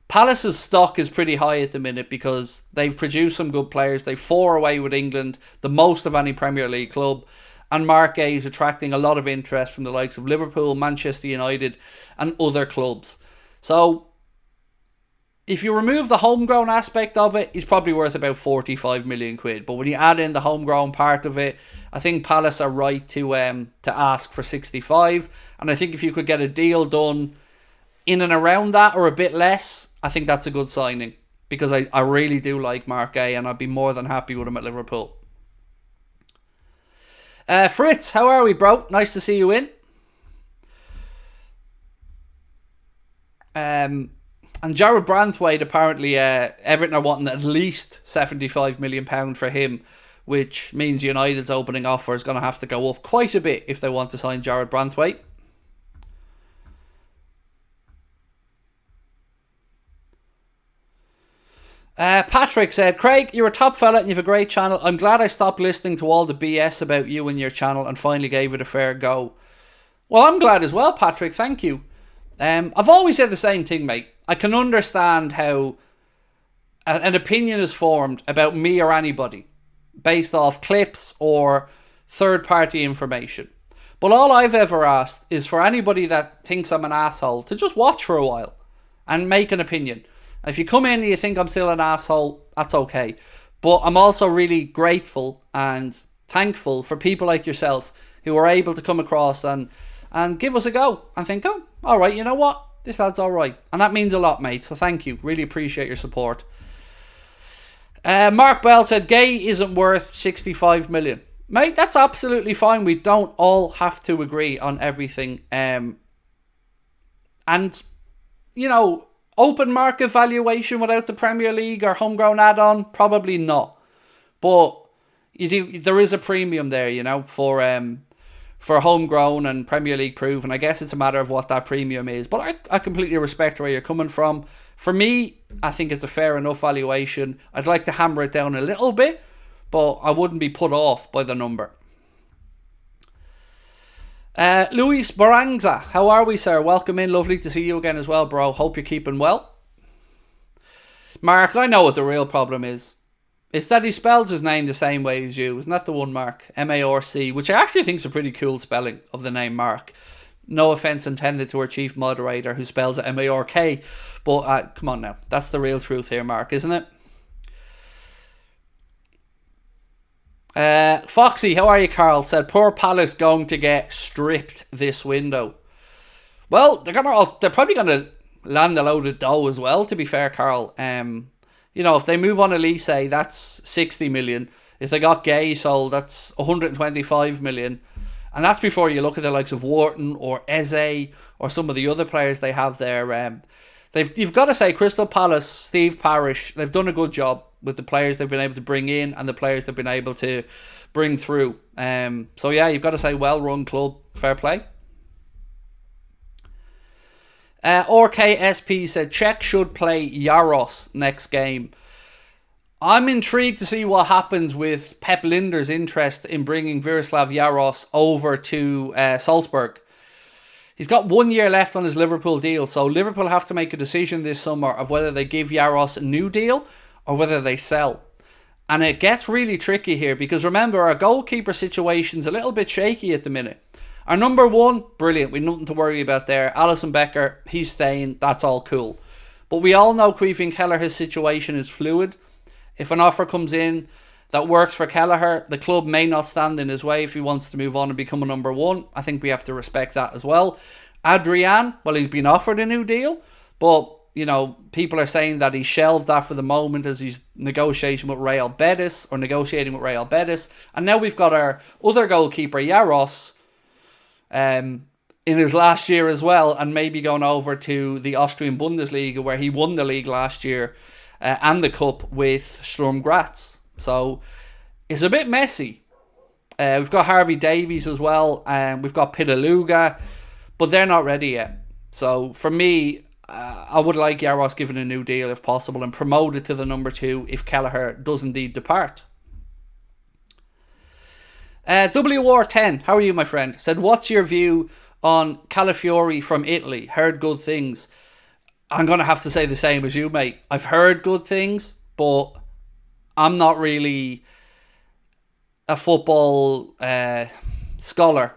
Palace's stock is pretty high at the minute because they've produced some good players. They've 4 away with England, the most of any Premier League club. And Mark Gay is attracting a lot of interest from the likes of Liverpool, Manchester United and other clubs. So, if you remove the homegrown aspect of it, he's probably worth about 45 million quid. But when you add in the homegrown part of it, I think Palace are right to ask for 65. And I think if you could get a deal done in and around that or a bit less, I think that's a good signing. Because I really do like Mark Gay and I'd be more than happy with him at Liverpool. Fritz, how are we, bro? Nice to see you in. And Jared Branthwaite, apparently Everton are wanting at least £75 million for him, which means United's opening offer is going to have to go up quite a bit if they want to sign Jared Branthwaite. Patrick said, Craig, you're a top fella and you have a great channel. I'm glad I stopped listening to all the BS about you and your channel and finally gave it a fair go. Well, I'm glad as well, Patrick. Thank you. I've always said the same thing, mate. I can understand how an opinion is formed about me or anybody based off clips or third-party information. But all I've ever asked is for anybody that thinks I'm an asshole to just watch for a while and make an opinion. And if you come in and you think I'm still an asshole, that's okay. But I'm also really grateful and thankful for people like yourself who are able to come across and give us a go and think, oh, all right, you know what? This lad's all right. And that means a lot, mate. So thank you. Really appreciate your support. Mark Bell said, Gay isn't worth 65 million. Mate, that's absolutely fine. We don't all have to agree on everything. And, you know, open market valuation without the Premier League or homegrown add-on? Probably not. But there is a premium there, you know, for homegrown and Premier League proof, and I guess it's a matter of what that premium is. But I completely respect where you're coming from. For me, I think it's a fair enough valuation. I'd like to hammer it down a little bit, but I wouldn't be put off by the number. Luis Barangza, how are we, sir? Welcome in. Lovely to see you again as well, bro. Hope you're keeping well. Mark, I know what the real problem is. It's that he spells his name the same way as you. Isn't that the one, Mark? M-A-R-C, which I actually think is a pretty cool spelling of the name Mark. No offence intended to our chief moderator who spells it M-A-R-K. But come on now. That's the real truth here, Mark, isn't it? Foxy, how are you, Carl? Said, poor Palace going to get stripped this window. Well, they're probably going to land a load of dough as well, to be fair, Carl. You know, if they move on Elise, that's 60 million. If they got Gay sold, that's 125 million. And that's before you look at the likes of Wharton or Eze or some of the other players they have there. You've got to say, Crystal Palace, Steve Parish, they've done a good job with the players they've been able to bring in and the players they've been able to bring through. So yeah, you've got to say, well-run club, fair play. RKSP said, Czech should play Jaros next game. I'm intrigued to see what happens with Pep Linder's interest in bringing Miroslav Jaros over to Salzburg. He's got 1 year left on his Liverpool deal, so Liverpool have to make a decision this summer of whether they give Jaros a new deal or whether they sell. And it gets really tricky here because remember, our goalkeeper situation's a little bit shaky at the minute. Our number one, brilliant, we've nothing to worry about there. Alisson Becker, he's staying, that's all cool. But we all know Queefing Kelleher's situation is fluid. If an offer comes in that works for Kelleher, the club may not stand in his way if he wants to move on and become a number one. I think we have to respect that as well. Adrian, well, he's been offered a new deal, but, you know, people are saying that he shelved that for the moment as he's negotiating with Real Betis. And now we've got our other goalkeeper, Jaros, in his last year as well, and maybe going over to the Austrian Bundesliga where he won the league last year and the cup with Sturm Graz. So it's a bit messy. We've got Harvey Davies as well, and we've got Pitaluga, but they're not ready yet. So for me, I would like Jaros given a new deal if possible and promoted to the number two if Kelleher does indeed depart. WR10, how are you, my friend? Said, what's your view on Calafiori from Italy? Heard good things. I'm going to have to say the same as you, mate. I've heard good things, but I'm not really a football scholar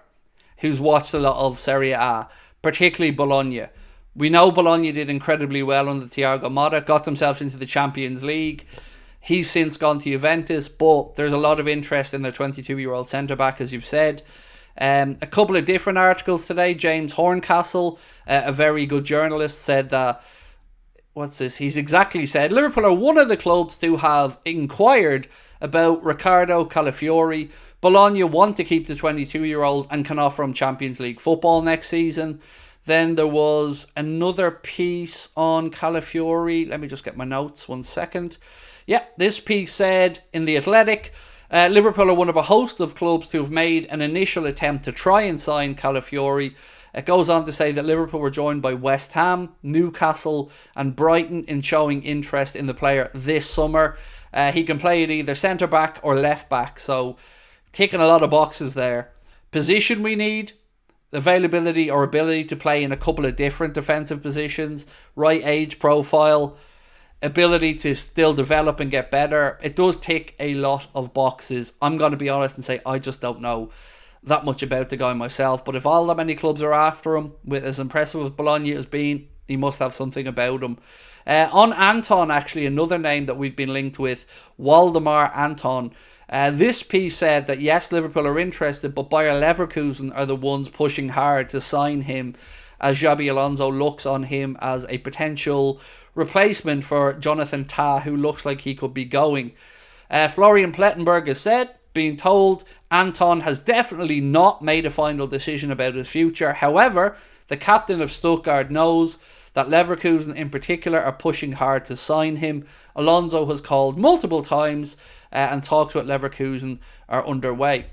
who's watched a lot of Serie A, particularly Bologna. We know Bologna did incredibly well under Thiago Motta, got themselves into the Champions League. He's since gone to Juventus, but there's a lot of interest in their 22-year-old centre-back, as you've said. A couple of different articles today. James Horncastle, a very good journalist, said that, he's exactly said, Liverpool are one of the clubs to have inquired about Riccardo Calafiori. Bologna want to keep the 22-year-old and can offer him Champions League football next season. Then there was another piece on Calafiori. Let me just get my notes, 1 second. Yeah, this piece said in The Athletic, Liverpool are one of a host of clubs to have made an initial attempt to try and sign Calafiori. It goes on to say that Liverpool were joined by West Ham, Newcastle and Brighton in showing interest in the player this summer. He can play at either centre-back or left-back, so ticking a lot of boxes there. Position we need, availability or ability to play in a couple of different defensive positions, right age profile, ability to still develop and get better. It does tick a lot of boxes. I'm going to be honest and say I just don't know that much about the guy myself, but if all that many clubs are after him, with as impressive as Bologna has been, he must have something about him. On Anton, actually, another name that we've been linked with, Waldemar Anton. This piece said that yes, Liverpool are interested, but Bayer Leverkusen are the ones pushing hard to sign him, as Xabi Alonso looks on him as a potential replacement for Jonathan Tah, who looks like he could be going. Florian Plettenberg has said, being told Anton has definitely not made a final decision about his future. However, the captain of Stuttgart knows that Leverkusen in particular are pushing hard to sign him. Alonso has called multiple times and talks with Leverkusen are underway.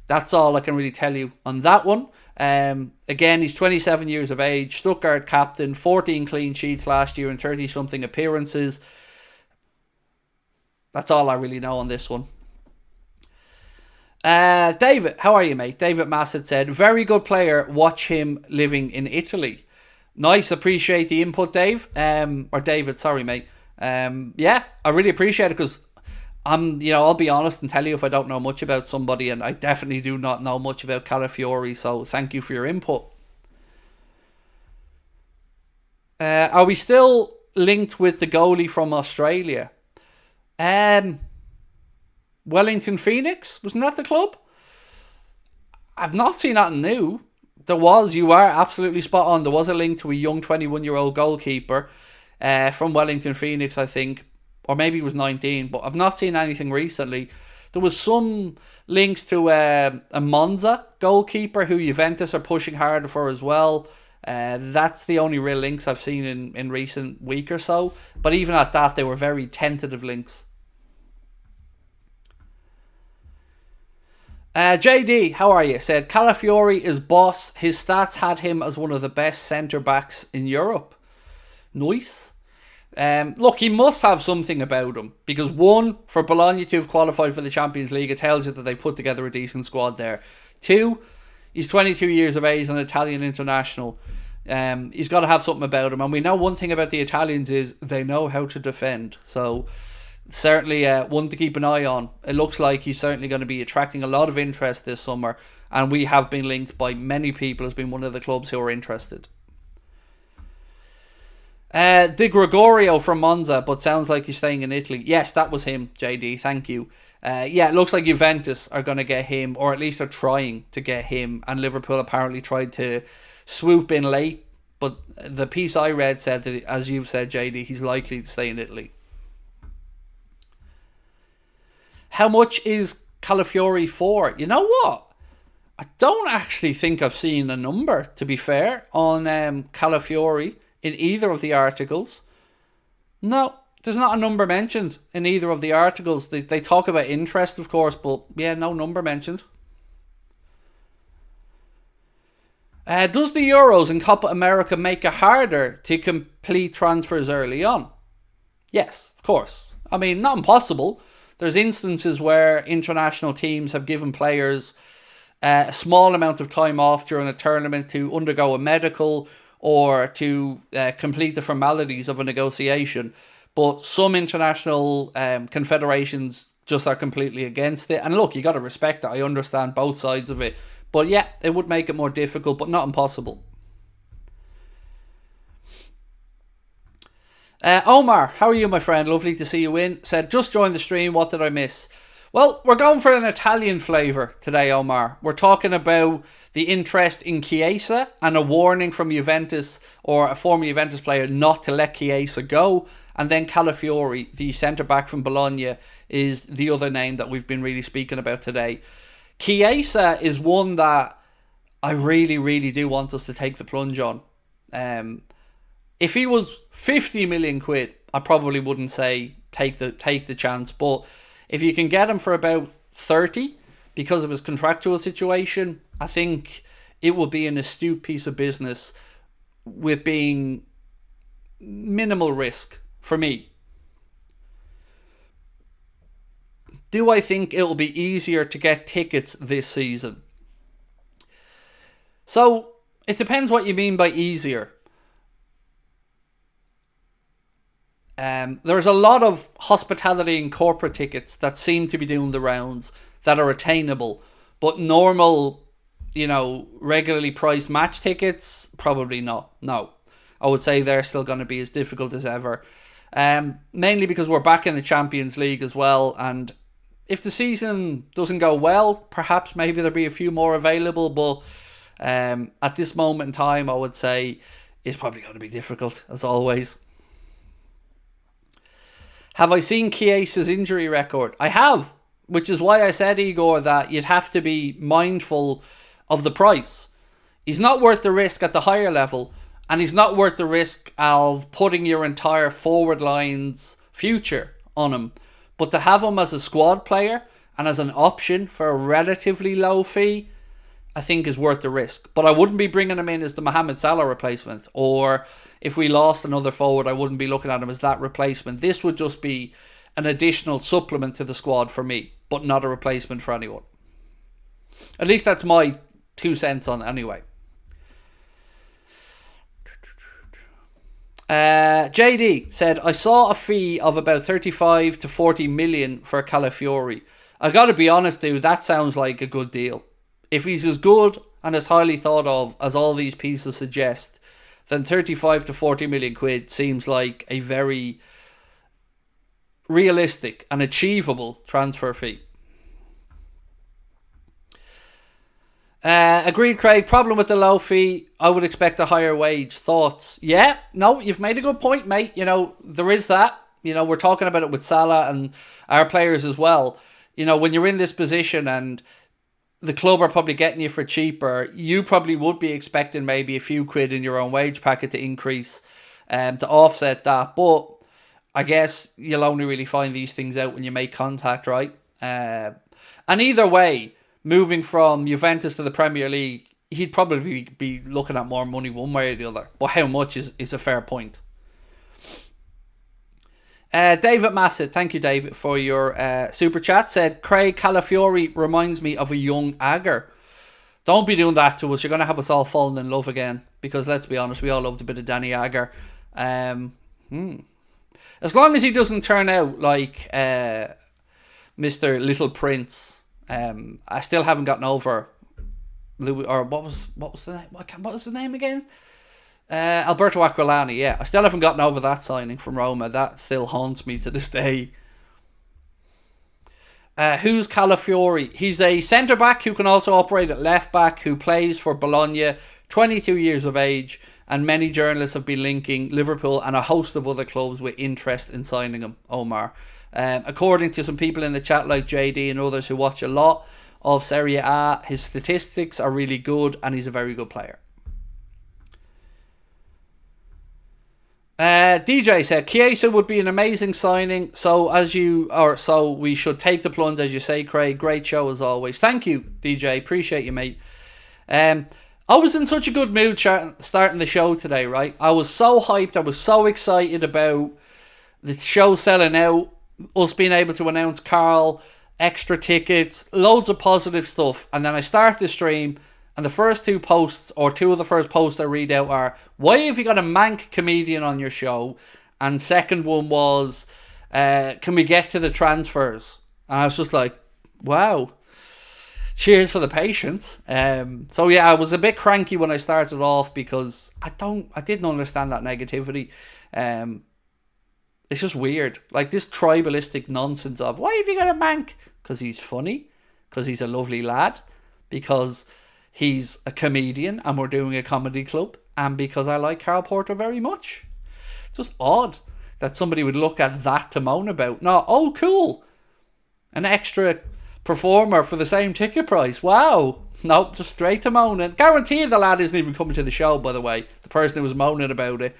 That's all I can really tell you on that one. Again, he's 27 years of age, Stuttgart captain, 14 clean sheets last year and 30-something appearances. That's all I really know on this one. David, how are you, mate? David Massett said, very good player, watch him living in Italy. Nice, appreciate the input, Dave. Or David, sorry, mate. Yeah, I really appreciate it because I'll be honest and tell you if I don't know much about somebody, and I definitely do not know much about Calafiori, so thank you for your input. Are we still linked with the goalie from Australia? Wellington Phoenix? Wasn't that the club? I've not seen nothing new. You are absolutely spot on. There was a link to a young 21-year-old goalkeeper from Wellington Phoenix, I think. Or maybe it was 19, but I've not seen anything recently. There was some links to a Monza goalkeeper who Juventus are pushing harder for as well. That's the only real links I've seen in recent week or so. But even at that, they were very tentative links. JD, how are you? Said, Calafiori is boss. His stats had him as one of the best centre-backs in Europe. Nice. Look, he must have something about him, because one, for Bologna to have qualified for the Champions League, it tells you that they put together a decent squad there. Two, he's 22 years of age, an Italian international. He's got to have something about him, and we know one thing about the Italians is they know how to defend. So certainly one to keep an eye on. It looks like he's certainly going to be attracting a lot of interest this summer, and we have been linked by many people as being one of the clubs who are interested. Di Gregorio from Monza, but sounds like he's staying in Italy. Yes, that was him, JD, thank you. Yeah, it looks like Juventus are going to get him, or at least are trying to get him, and Liverpool apparently tried to swoop in late, but the piece I read said that, as you've said, JD, he's likely to stay in Italy. How much is Calafiori for? You know what? I don't actually think I've seen a number, to be fair, on Calafiori in either of the articles. No, there's not a number mentioned in either of the articles. They talk about interest, of course, but yeah, no number mentioned. Does the Euros and Copa America make it harder to complete transfers early on? Yes, of course. I mean, not impossible. There's instances where international teams have given players a small amount of time off during a tournament to undergo a medical or to complete the formalities of a negotiation. But some international confederations just are completely against it. And look, you got to respect that. I understand both sides of it. But yeah, it would make it more difficult, but not impossible. Omar, how are you, my friend? Lovely to see you in. Said, just joined the stream. What did I miss? Well, we're going for an Italian flavour today, Omar. We're talking about the interest in Chiesa and a warning from Juventus, or a former Juventus player, not to let Chiesa go. And then Calafiori, the centre-back from Bologna, is the other name that we've been really speaking about today. Chiesa is one that I really, really do want us to take the plunge on. If he was 50 million quid, I probably wouldn't say take the chance. But if you can get him for about 30 because of his contractual situation, I think it will be an astute piece of business with being minimal risk for me. Do I think it will be easier to get tickets this season? So it depends what you mean by easier. There's a lot of hospitality and corporate tickets that seem to be doing the rounds that are attainable, but normal, regularly priced match tickets, probably not. No, I would say they're still going to be as difficult as ever. Mainly because we're back in the Champions League as well, and if the season doesn't go well, perhaps maybe there'll be a few more available, but at this moment in time, I would say it's probably going to be difficult, as always. Have I seen Chiesa's injury record? I have, which is why I said, Igor, that you'd have to be mindful of the price. He's not worth the risk at the higher level, and he's not worth the risk of putting your entire forward line's future on him. But to have him as a squad player and as an option for a relatively low fee, I think is worth the risk. But I wouldn't be bringing him in as the Mohamed Salah replacement, or if we lost another forward, I wouldn't be looking at him as that replacement. This would just be an additional supplement to the squad for me, but not a replacement for anyone. At least that's my 2 cents on it anyway. JD said, I saw a fee of about 35 to 40 million for Calafiori. I gotta be honest, dude, that sounds like a good deal. If he's as good and as highly thought of as all these pieces suggest, then 35 to 40 million quid seems like a very realistic and achievable transfer fee. Agreed, Craig. Problem with the low fee, I would expect a higher wage. Thoughts? Yeah, no, you've made a good point, mate. There is that. We're talking about it with Salah and our players as well. When you're in this position and the club are probably getting you for cheaper, you probably would be expecting maybe a few quid in your own wage packet to increase to offset that. But I guess you'll only really find these things out when you make contact, right? And either way, moving from Juventus to the Premier League, he'd probably be looking at more money one way or the other. But how much is a fair point. David Massett, thank you, David, for your super chat. Said Craig Calafiori reminds me of a young Agger. Don't be doing that to us. You're going to have us all falling in love again. Because let's be honest, we all loved a bit of Danny Agger. As long as he doesn't turn out like Mr. Little Prince, I still haven't gotten over Louis, or what was the name? What was the name again? Alberto Aquilani. Yeah, I still haven't gotten over that signing from Roma. That still haunts me to this day. Who's Calafiori? He's a centre-back who can also operate at left-back, who plays for Bologna, 22 years of age, and many journalists have been linking Liverpool and a host of other clubs with interest in signing him, Omar. According to some people in the chat like JD and others who watch a lot of Serie A, his statistics are really good and he's a very good player. DJ said Chiesa would be an amazing signing, so we should take the plunge, as you say, Craig. Great show as always. Thank you, DJ. Appreciate you, mate. I was in such a good mood starting the show today, right? I was so hyped. I was so excited about the show selling out, us being able to announce Carl, extra tickets, loads of positive stuff. And then I start the stream, and the first two posts, or two of the first posts I read out are, why have you got a mank comedian on your show? And second one was, can we get to the transfers? And I was just like, wow. Cheers for the patience. So yeah, I was a bit cranky when I started off because I didn't understand that negativity. It's just weird. Like this tribalistic nonsense of, why have you got a mank? Because he's funny. Because he's a lovely lad. Because he's a comedian and we're doing a comedy club. And because I like Carl Porter very much. Just odd that somebody would look at that to moan about. No, oh cool. An extra performer for the same ticket price. Wow. Nope, just straight to moaning. Guarantee the lad isn't even coming to the show, by the way. The person who was moaning about it.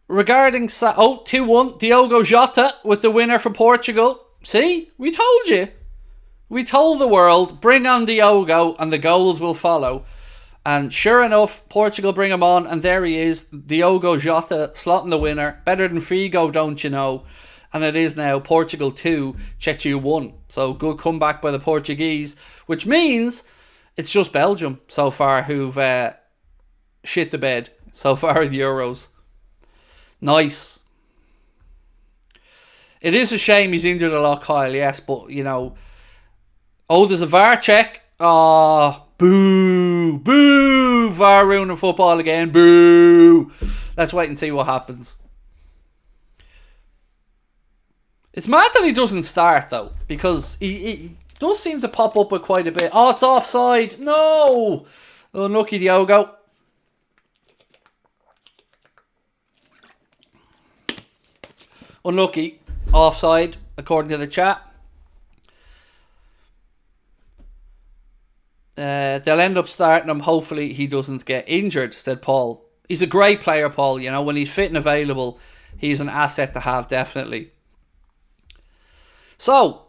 Regarding 2-1, Diogo Jota with the winner for Portugal. See? We told you. We told the world, bring on Diogo and the goals will follow. And sure enough, Portugal bring him on and there he is. Diogo Jota slotting the winner. Better than Figo, don't you know? And it is now Portugal 2, Czechia 1. So good comeback by the Portuguese. Which means it's just Belgium so far who've shit the bed so far in the Euros. Nice. It is a shame he's injured a lot, Kyle, yes. But, you know... Oh, there's a VAR check. Oh, boo. Boo. VAR ruining football again. Boo. Let's wait and see what happens. It's mad that he doesn't start, though. Because he does seem to pop up with quite a bit. Oh, it's offside. No. Unlucky Diogo. Unlucky. Offside, according to the chat. They'll end up starting him. Hopefully he doesn't get injured, said Paul. He's a great player, Paul. You know, when he's fit and available, he's an asset to have, definitely. So,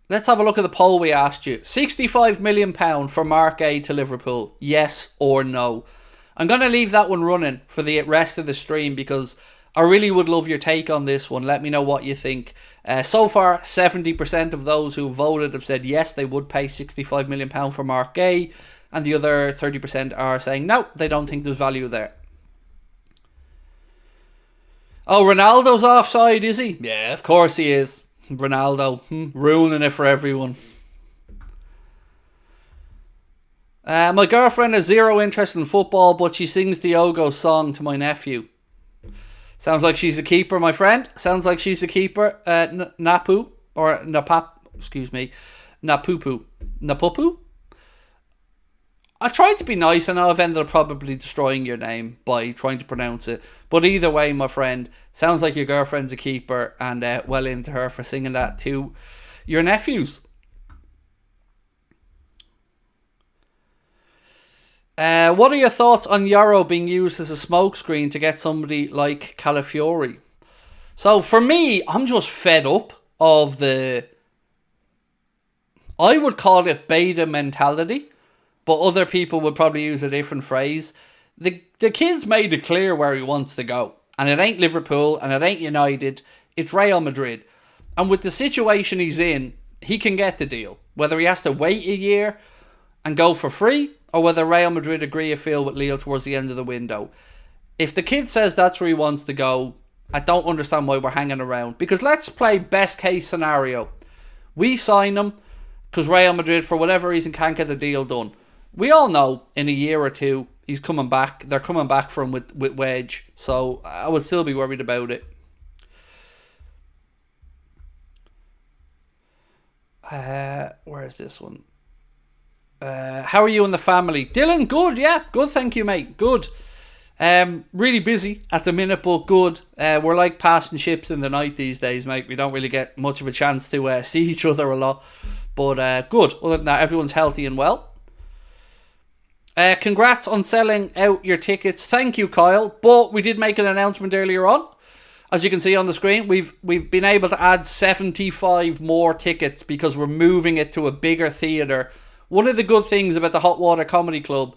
let's have a look at the poll we asked you. £65 million for Mark A to Liverpool. Yes or no? I'm going to leave that one running for the rest of the stream because I really would love your take on this one. Let me know what you think. So far, 70% of those who voted have said yes, they would pay £65 million for Mark Gay. And the other 30% are saying no, they don't think there's value there. Oh, Ronaldo's offside, is he? Yeah, of course he is. Ronaldo, ruining it for everyone. My girlfriend has zero interest in football, but she sings Diogo's song to my nephew. Sounds like she's a keeper, my friend. Sounds like she's a keeper. Napu, or Napap, excuse me. Napupu. Napupu? I tried to be nice. I know I've ended up probably destroying your name by trying to pronounce it. But either way, my friend, sounds like your girlfriend's a keeper, and well into her for singing that to your nephews. What are your thoughts on Yarrow being used as a smokescreen to get somebody like Calafiori? So for me, I'm just fed up of the... I would call it beta mentality, but other people would probably use a different phrase. The kid's made it clear where he wants to go. And it ain't Liverpool and it ain't United. It's Real Madrid. And with the situation he's in, he can get the deal. Whether he has to wait a year and go for free, or whether Real Madrid agree a deal with Lille towards the end of the window. If the kid says that's where he wants to go, I don't understand why we're hanging around. Because let's play best case scenario. We sign him because Real Madrid, for whatever reason, can't get the deal done. We all know in a year or two, he's coming back. They're coming back for him with Wedge. So I would still be worried about it. Where is this one? How are you and the family? Dylan, good, yeah. Good, thank you, mate. Good. Really busy at the minute, but good. We're like passing ships in the night these days, mate. We don't really get much of a chance to see each other a lot. But good. Other than that, everyone's healthy and well. Congrats on selling out your tickets. Thank you, Kyle. But we did make an announcement earlier on. As you can see on the screen, we've been able to add 75 more tickets because we're moving it to a bigger theatre. One of the good things about the Hot Water Comedy Club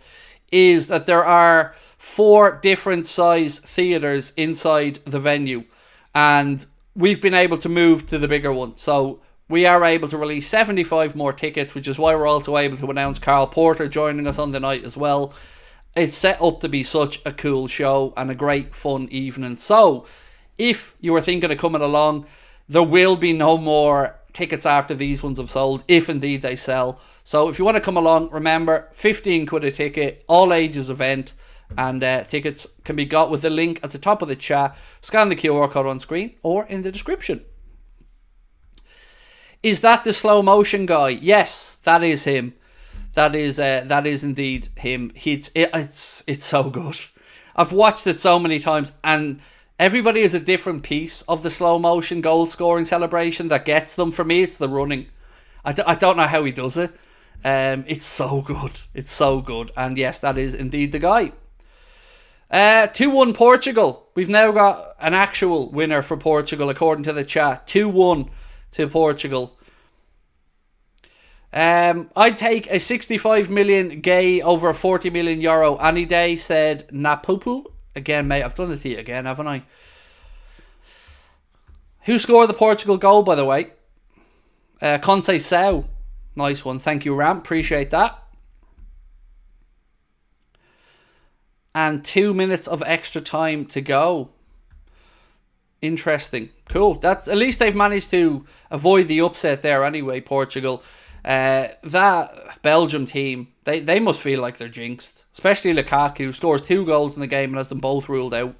is that there are 4 different size theatres inside the venue. And we've been able to move to the bigger one. So we are able to release 75 more tickets, which is why we're also able to announce Carl Porter joining us on the night as well. It's set up to be such a cool show and a great fun evening. So if you were thinking of coming along, there will be no more tickets after these ones have sold, if indeed they sell. So if you want to come along, remember, 15 quid a ticket, all ages event, and tickets can be got with the link at the top of the chat. Scan the QR code on screen or in the description. Is that the slow motion guy? Yes, that is him. That is indeed him. It's so good. I've watched it so many times, and everybody has a different piece of the slow motion goal scoring celebration that gets them. For me, it's the running. I don't know how he does it. It's so good. It's so good. And yes, that is indeed the guy. 2-1 Portugal. We've now got an actual winner for Portugal according to the chat. 2-1 to Portugal. I'd take a 65 million gay over a 40 million euro any day, said Napupu. Again, mate, I've done it to you again, haven't I? Who scored the Portugal goal, by the way? Conceição. Nice one. Thank you, Ram. Appreciate that. And 2 minutes of extra time to go. Interesting. Cool. That's at least they've managed to avoid the upset there anyway, Portugal. That Belgium team, they must feel like they're jinxed. Especially Lukaku, scores 2 goals in the game and has them both ruled out.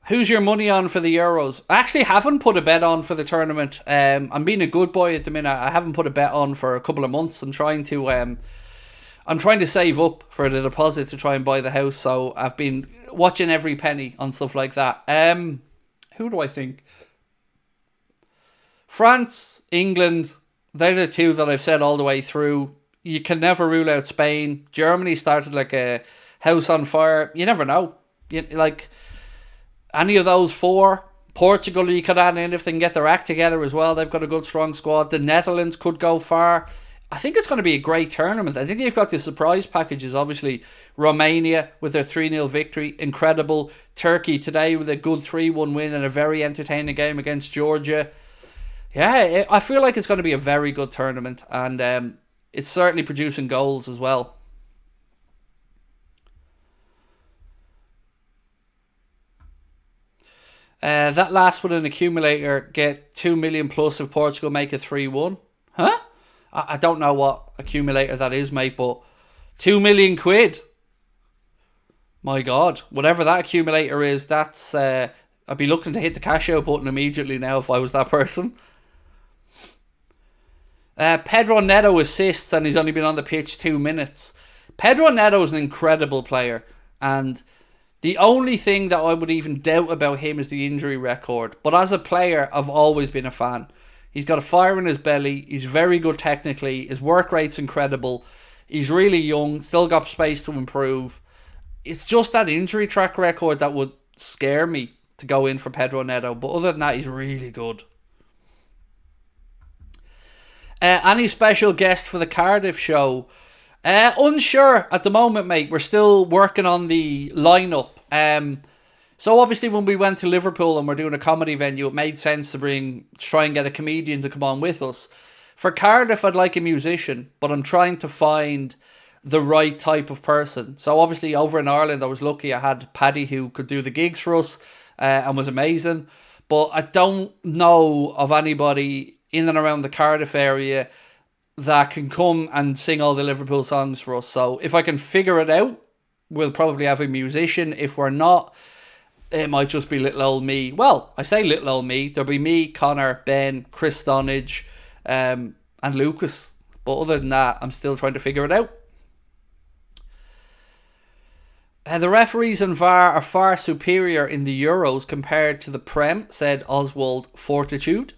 Who's your money on for the Euros? I actually haven't put a bet on for the tournament. I'm being a good boy at the minute. I haven't put a bet on for a couple of months. I'm trying to save up for the deposit to try and buy the house. So I've been watching every penny on stuff like that. Who do I think? France, England, they're the 2 that I've said all the way through. You can never rule out Spain. Germany started like a house on fire. You never know. Like any of those 4. Portugal, you could add in if they can get their act together as well. They've got a good, strong squad. The Netherlands could go far. I think it's going to be a great tournament. I think they've got the surprise packages. Obviously, Romania with their 3-0 victory. Incredible. Turkey today with a good 3-1 win and a very entertaining game against Georgia. Yeah, I feel like it's going to be a very good tournament, and it's certainly producing goals as well. That last one, an accumulator, get 2 million plus if Portugal make it 3-1. Huh? I don't know what accumulator that is, mate, but 2 million quid. My God, whatever that accumulator is, that's I'd be looking to hit the cash out button immediately now if I was that person. Pedro Neto assists and he's only been on the pitch 2 minutes. Pedro Neto is an incredible player, and the only thing that I would even doubt about him is the injury record. But as a player, I've always been a fan. He's got a fire in his belly. He's very good technically. His work rate's incredible. He's really young, still got space to improve. It's just that injury track record that would scare me to go in for Pedro Neto. But other than that, he's really good. Any special guest for the Cardiff show? Unsure at the moment, mate. We're still working on the lineup. So obviously when we went to Liverpool and we're doing a comedy venue, it made sense to try and get a comedian to come on with us. For Cardiff, I'd like a musician, but I'm trying to find the right type of person. So obviously over in Ireland, I was lucky I had Paddy who could do the gigs for us and was amazing. But I don't know of anybody in and around the Cardiff area that can come and sing all the Liverpool songs for us. So if I can figure it out, we'll probably have a musician. If we're not, it might just be little old me. Well, I say little old me. There'll be me, Connor, Ben, Chris Stonage, and Lucas. But other than that, I'm still trying to figure it out. The referees and VAR are far superior in the Euros compared to the Prem, said Oswald Fortitude.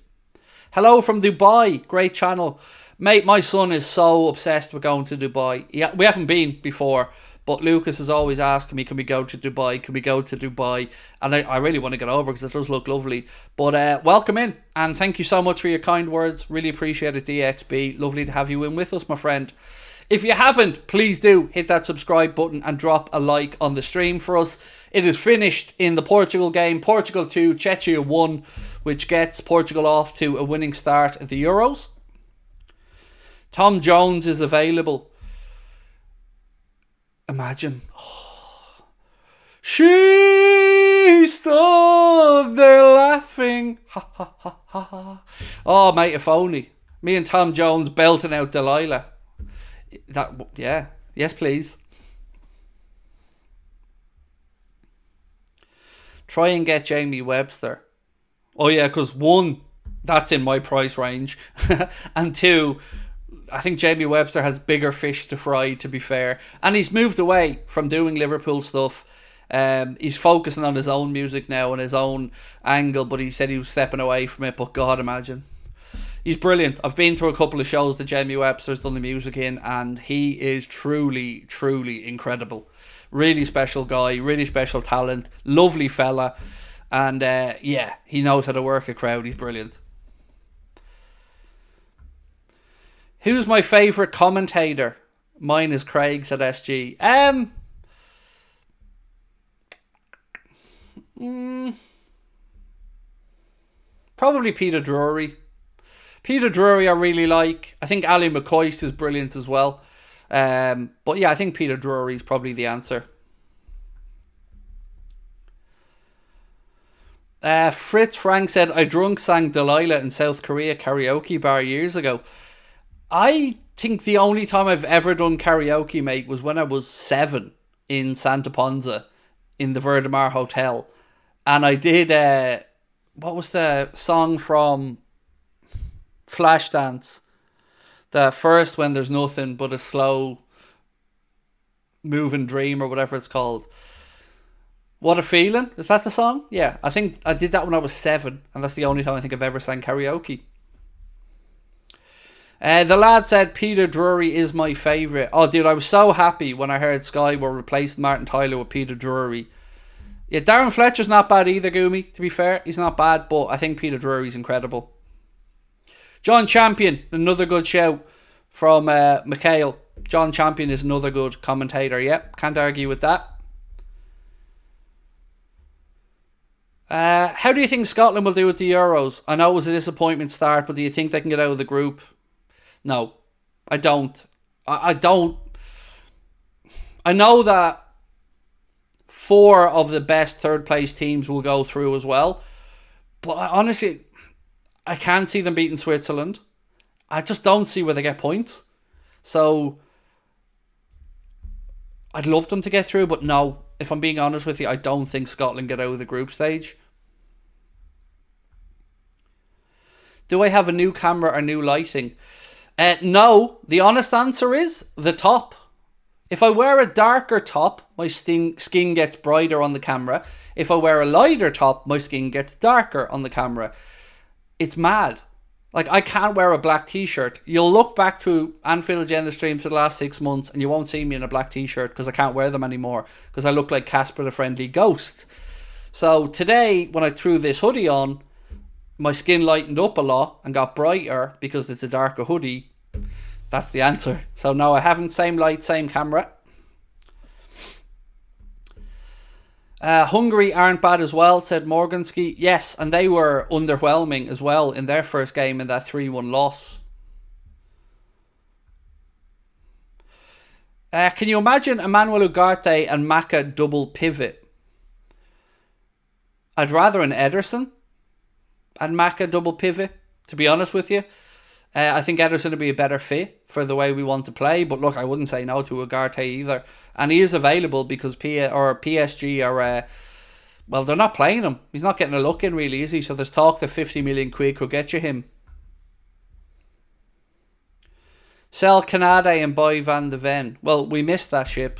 Hello from Dubai. Great channel. Mate, my son is so obsessed with going to Dubai. Yeah, we haven't been before, but Lucas is always asking me, can we go to Dubai? Can we go to Dubai? And I really want to get over because it does look lovely. But welcome in, and thank you so much for your kind words. Really appreciate it, DXB. Lovely to have you in with us, my friend. If you haven't, please do hit that subscribe button and drop a like on the stream for us. It is finished in the Portugal game. Portugal 2, Czechia 1, which gets Portugal off to a winning start at the Euros. Tom Jones is available. Imagine. Oh. She stood there laughing. Ha ha ha ha ha. Oh, mate, if only. Me and Tom Jones belting out Delilah. Yeah. Yes, please. Try and get Jamie Webster. Oh, yeah, because one, that's in my price range. And two, I think Jamie Webster has bigger fish to fry, to be fair. And he's moved away from doing Liverpool stuff. He's focusing on his own music now and his own angle, but he said he was stepping away from it. But God, imagine. He's brilliant. I've been to a couple of shows that Jamie Webster's done the music in, and he is truly, truly incredible. Really special guy, really special talent, lovely fella. And yeah, he knows how to work a crowd. He's brilliant. Who's my favourite commentator? Mine is Craig, said SG. Probably Peter Drury. Peter Drury I really like. I think Ali McCoist is brilliant as well. But yeah, I think Peter Drury is probably the answer. Fritz Frank said, I drunk sang Delilah in South Korea karaoke bar years ago. I think the only time I've ever done karaoke, mate, was when I was 7 in Santa Ponza in the Verdemar Hotel. And I did, what was the song from Flashdance? The first When There's Nothing But a Slow Moving Dream or whatever it's called. What a Feeling? Is that the song? Yeah, I think I did that when I was 7. And that's the only time I think I've ever sang karaoke. The lad said Peter Drury is my favourite. Oh, dude, I was so happy when I heard Sky were replacing Martin Tyler with Peter Drury. Yeah, Darren Fletcher's not bad either, Goomy, to be fair. He's not bad, but I think Peter Drury's incredible. John Champion, another good shout from Mikhail. John Champion is another good commentator. Yep, can't argue with that. How do you think Scotland will do with the Euros? I know it was a disappointment start, but do you think they can get out of the group? No, I don't. I don't. I know that 4 of the best third place teams will go through as well. But honestly, I can't see them beating Switzerland. I just don't see where they get points. So I'd love them to get through, but no. If I'm being honest with you, I don't think Scotland get out of the group stage. Do I have a new camera or new lighting? No. The honest answer is the top. If I wear a darker top, my skin gets brighter on the camera. If I wear a lighter top, my skin gets darker on the camera. It's mad. Like, I can't wear a black t-shirt. You'll look back through Anfield Agenda streams for the last 6 months and you won't see me in a black t-shirt because I can't wear them anymore because I look like Casper the Friendly Ghost. So today, when I threw this hoodie on, my skin lightened up a lot and got brighter because it's a darker hoodie. That's the answer. So no, I haven't. Same light, same camera. Hungary aren't bad as well, said Morganski. Yes, and they were underwhelming as well in their first game in that 3-1 loss. Can you imagine Emmanuel Ugarte and Maka double pivot? I'd rather an Ederson and Maka double pivot, to be honest with you. I think Ederson would be a better fit for the way we want to play. But look, I wouldn't say no to Ugarte either. And he is available because PSG are... well, they're not playing him. He's not getting a look in, really, is he? So there's talk that 50 million quid could get you him. Sell Canade and buy Van de Ven. Well, we missed that ship.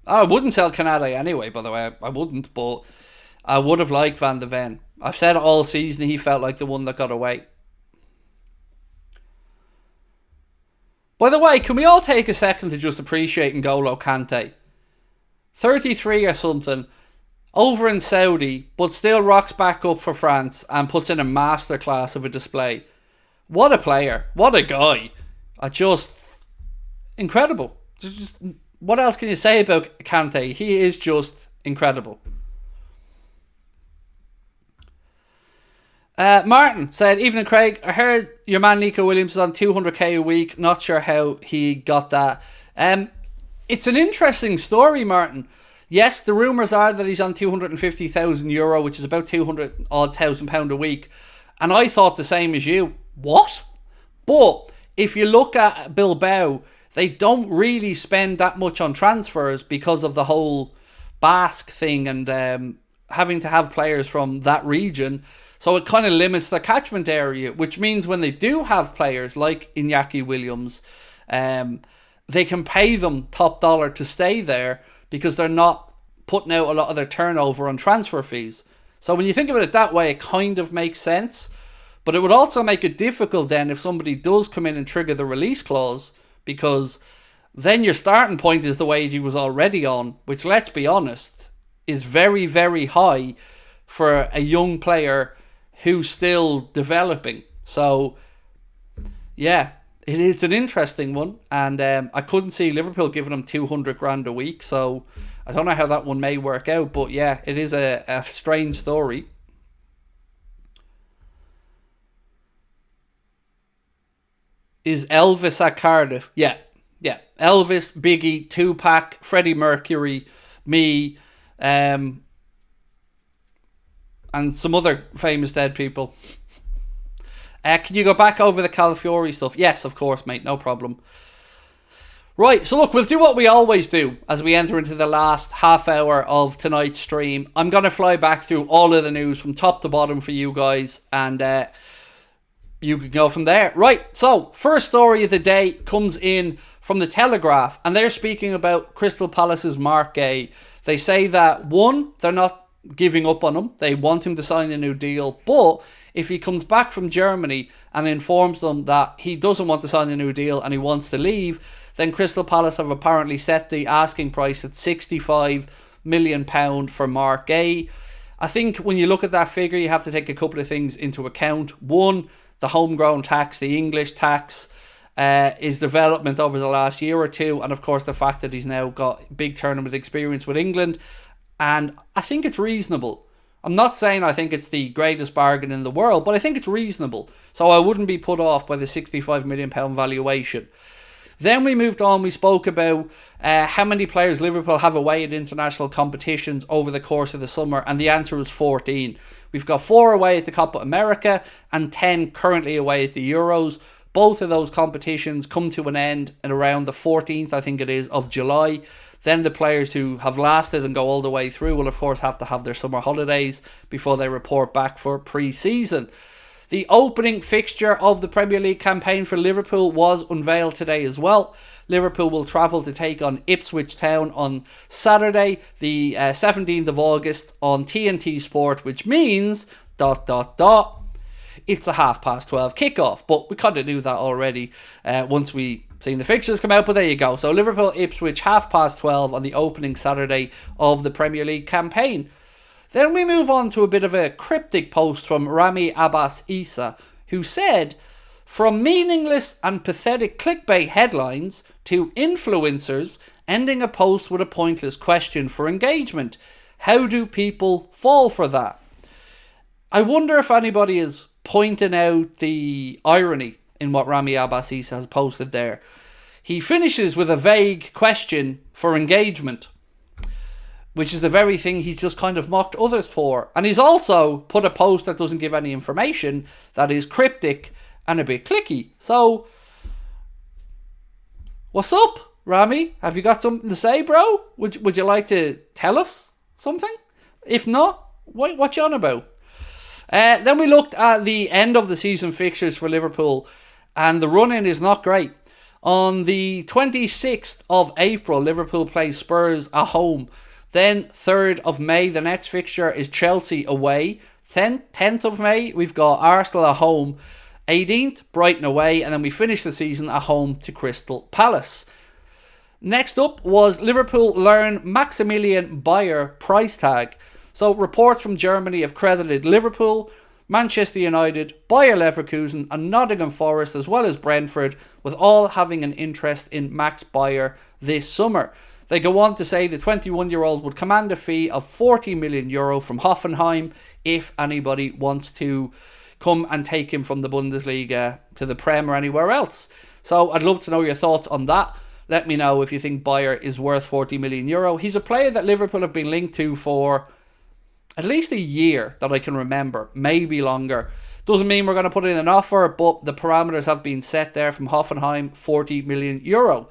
I wouldn't sell Canade anyway, by the way. I wouldn't, but I would have liked Van de Ven. I've said it all season, he felt like the one that got away. By the way, can we all take a second to just appreciate N'Golo Kante? 33 or something, over in Saudi, but still rocks back up for France and puts in a masterclass of a display. What a player. What a guy. Incredible. Just, what else can you say about Kante? He is just incredible. Martin said, "Evening Craig, I heard your man Nico Williams is on 200k a week. Not sure how he got that." It's an interesting story, Martin. Yes, the rumours are that he's on €250,000, which is about 200 odd thousand pound a week. And I thought the same as you. What? But if you look at Bilbao, they don't really spend that much on transfers because of the whole Basque thing and having to have players from that region. So it kind of limits the catchment area, which means when they do have players like Iñaki Williams, they can pay them top dollar to stay there because they're not putting out a lot of their turnover on transfer fees. So when you think about it that way, it kind of makes sense. But it would also make it difficult then if somebody does come in and trigger the release clause, because then your starting point is the wage he was already on, which, let's be honest, is very, very high for a young player who's still developing. So, yeah, it's an interesting one. And I couldn't see Liverpool giving him 200 grand a week. So I don't know how that one may work out. But yeah, it is a strange story. Is Elvis at Cardiff? Yeah. Elvis, Biggie, Tupac, Freddie Mercury, me, and some other famous dead people. Can you go back over the Calafiori stuff? Yes, of course, mate. No problem. Right, so look, we'll do what we always do as we enter into the last half hour of tonight's stream. I'm going to fly back through all of the news from top to bottom for you guys, and you can go from there. Right, so first story of the day comes in from the Telegraph, and they're speaking about Crystal Palace's Mark Gay. They say that, one, they're not giving up on him. They want him to sign a new deal, but if he comes back from Germany and informs them that he doesn't want to sign a new deal and he wants to leave, then Crystal Palace have apparently set the asking price at £65 million for Mark Gay. I think when you look at that figure, you have to take a couple of things into account. One, the homegrown tax, the English tax, his development over the last year or two, and of course the fact that he's now got big tournament experience with England. And I think it's reasonable. I'm not saying I think it's the greatest bargain in the world, but I think it's reasonable. So I wouldn't be put off by the £65 million valuation. Then we moved on, we spoke about how many players Liverpool have away at international competitions over the course of the summer, and the answer was 14. We've got 4 away at the Copa America and 10 currently away at the Euros. Both of those competitions come to an end at around the 14th, I think it is, of July. Then the players who have lasted and go all the way through will of course have to have their summer holidays before they report back for pre-season. The opening fixture of the Premier League campaign for Liverpool was unveiled today as well. Liverpool will travel to take on Ipswich Town on Saturday, the 17th of August on TNT Sport, which means ... it's a 12:30 kickoff, but we kind of knew that already once we seen the fixtures come out, but there you go. So Liverpool Ipswich 12:30 on the opening Saturday of the Premier League campaign. Then we move on to a bit of a cryptic post from Rami Abbas Issa, who said, From meaningless and pathetic clickbait headlines to influencers ending a post with a pointless question for engagement. How do people fall for that? I wonder if anybody is pointing out the irony in what Rami Abbas has posted there. He finishes with a vague question for engagement, which is the very thing he's just kind of mocked others for. And he's also put a post that doesn't give any information, that is cryptic and a bit clicky. So, what's up, Rami? Have you got something to say, bro? Would you like to tell us something? If not, what you on about? Then we looked at the end of the season fixtures for Liverpool, and the run-in is not great. On the 26th of April, Liverpool plays Spurs at home. Then 3rd of May, the next fixture is Chelsea away. 10th of May, we've got Arsenal at home. 18th, Brighton away. And then we finish the season at home to Crystal Palace. Next up was Liverpool learn Maximilian Bayer price tag. So reports from Germany have credited Liverpool, Manchester United, Bayer Leverkusen and Nottingham Forest, as well as Brentford, with all having an interest in Max Bayer this summer. They go on to say the 21-year-old would command a fee of €40 million from Hoffenheim if anybody wants to come and take him from the Bundesliga to the Prem or anywhere else. So I'd love to know your thoughts on that. Let me know if you think Bayer is worth €40 million. He's a player that Liverpool have been linked to for at least a year that I can remember, maybe longer. Doesn't mean we're going to put in an offer, but the parameters have been set there from Hoffenheim, €40 million.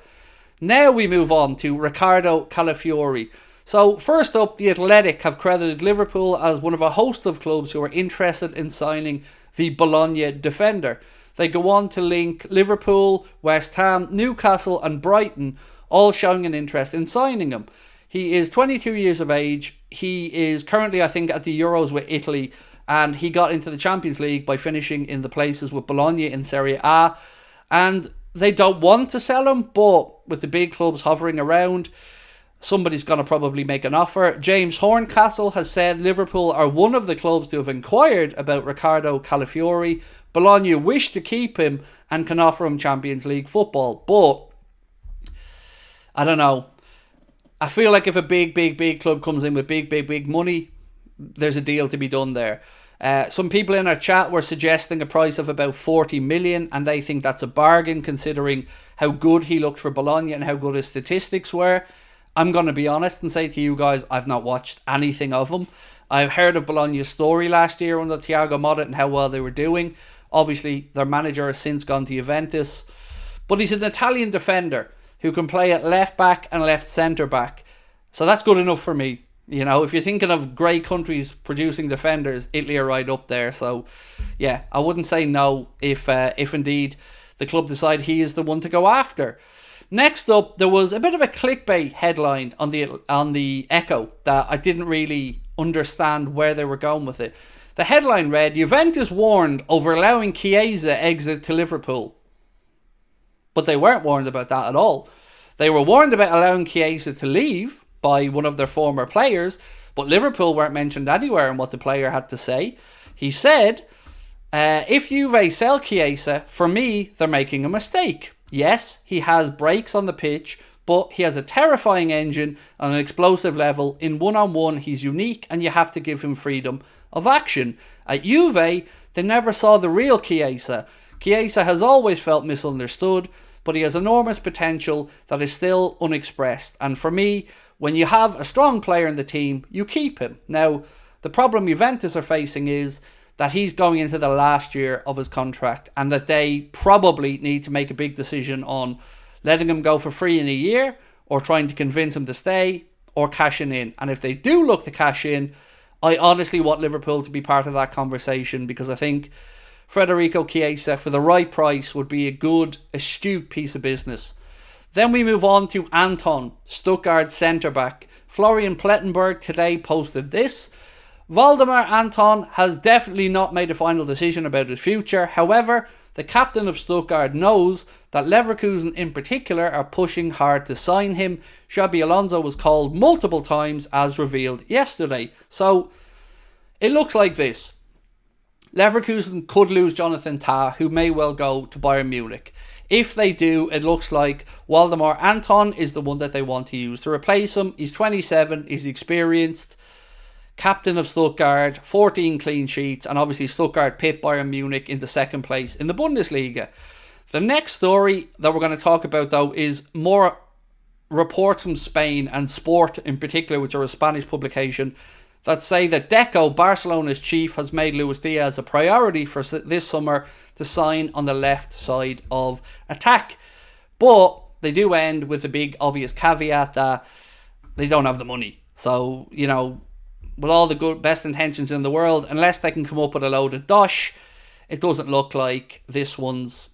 Now we move on to Riccardo Calafiori. So first up, The Athletic have credited Liverpool as one of a host of clubs who are interested in signing the Bologna defender. They go on to link Liverpool, West Ham, Newcastle and Brighton, all showing an interest in signing him. He is 22 years of age. He is currently, I think, at the Euros with Italy, and he got into the Champions League by finishing in the places with Bologna in Serie A. And they don't want to sell him, but with the big clubs hovering around, somebody's going to probably make an offer. James Horncastle has said Liverpool are one of the clubs to have inquired about Riccardo Calafiori. Bologna wish to keep him and can offer him Champions League football. But I don't know. I feel like if a big club comes in with big money, there's a deal to be done there. Some people in our chat were suggesting a price of about 40 million, and they think that's a bargain considering how good he looked for Bologna and how good his statistics were. I'm going to be honest and say to you guys, I've not watched anything of him. I've heard of Bologna's story last year under Thiago Motta and how well they were doing. Obviously, their manager has since gone to Juventus. But he's an Italian defender who can play at left back and left centre back. So that's good enough for me. You know, if you're thinking of great countries producing defenders, Italy are right up there. So, yeah, I wouldn't say no if indeed the club decide he is the one to go after. Next up, there was a bit of a clickbait headline on the Echo that I didn't really understand where they were going with it. The headline read, Juventus warned over allowing Chiesa exit to Liverpool. But they weren't warned about that at all. They were warned about allowing Chiesa to leave by one of their former players, but Liverpool weren't mentioned anywhere in what the player had to say. He said, if Juve sell Chiesa, for me, they're making a mistake. Yes, he has breaks on the pitch, but he has a terrifying engine on an explosive level. In one-on-one, he's unique, and you have to give him freedom of action. At Juve, they never saw the real Chiesa. Chiesa has always felt misunderstood, but he has enormous potential that is still unexpressed. And for me, when you have a strong player in the team, you keep him. Now, the problem Juventus are facing is that he's going into the last year of his contract and that they probably need to make a big decision on letting him go for free in a year or trying to convince him to stay or cashing in. And if they do look to cash in, I honestly want Liverpool to be part of that conversation because I think Federico Chiesa, for the right price, would be a good, astute piece of business. Then we move on to Anton, Stuttgart centre-back. Florian Plettenberg today posted this. Waldemar Anton has definitely not made a final decision about his future. However, the captain of Stuttgart knows that Leverkusen in particular are pushing hard to sign him. Xabi Alonso was called multiple times as revealed yesterday. So, it looks like this. Leverkusen could lose Jonathan Tah, who may well go to Bayern Munich. If they do, it looks like Waldemar Anton is the one that they want to use to replace him. He's 27, he's experienced, captain of Stuttgart, 14 clean sheets, and obviously Stuttgart pit Bayern Munich into second place in the Bundesliga. The next story that we're going to talk about, though, is more reports from Spain and Sport in particular, which are a Spanish publication, that say that Deco, Barcelona's chief, has made Luis Diaz a priority for this summer to sign on the left side of attack. But they do end with the big obvious caveat that they don't have the money. So, you know, with all the best intentions in the world, unless they can come up with a load of dosh, it doesn't look like this one's...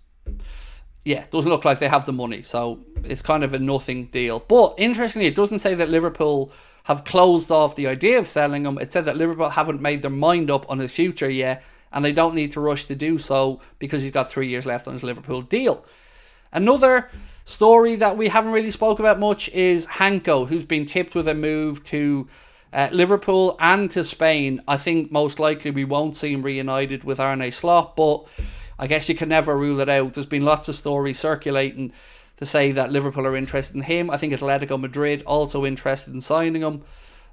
Yeah, it doesn't look like they have the money. So it's kind of a nothing deal. But interestingly, it doesn't say that Liverpool have closed off the idea of selling him. It said that Liverpool haven't made their mind up on his future yet, and they don't need to rush to do so because he's got 3 years left on his Liverpool deal. Another story that we haven't really spoke about much is Hanko, who's been tipped with a move to Liverpool and to Spain. I think most likely we won't see him reunited with Arne Slot, but I guess you can never rule it out. There's been lots of stories circulating to say that Liverpool are interested in him. I think Atletico Madrid also interested in signing him.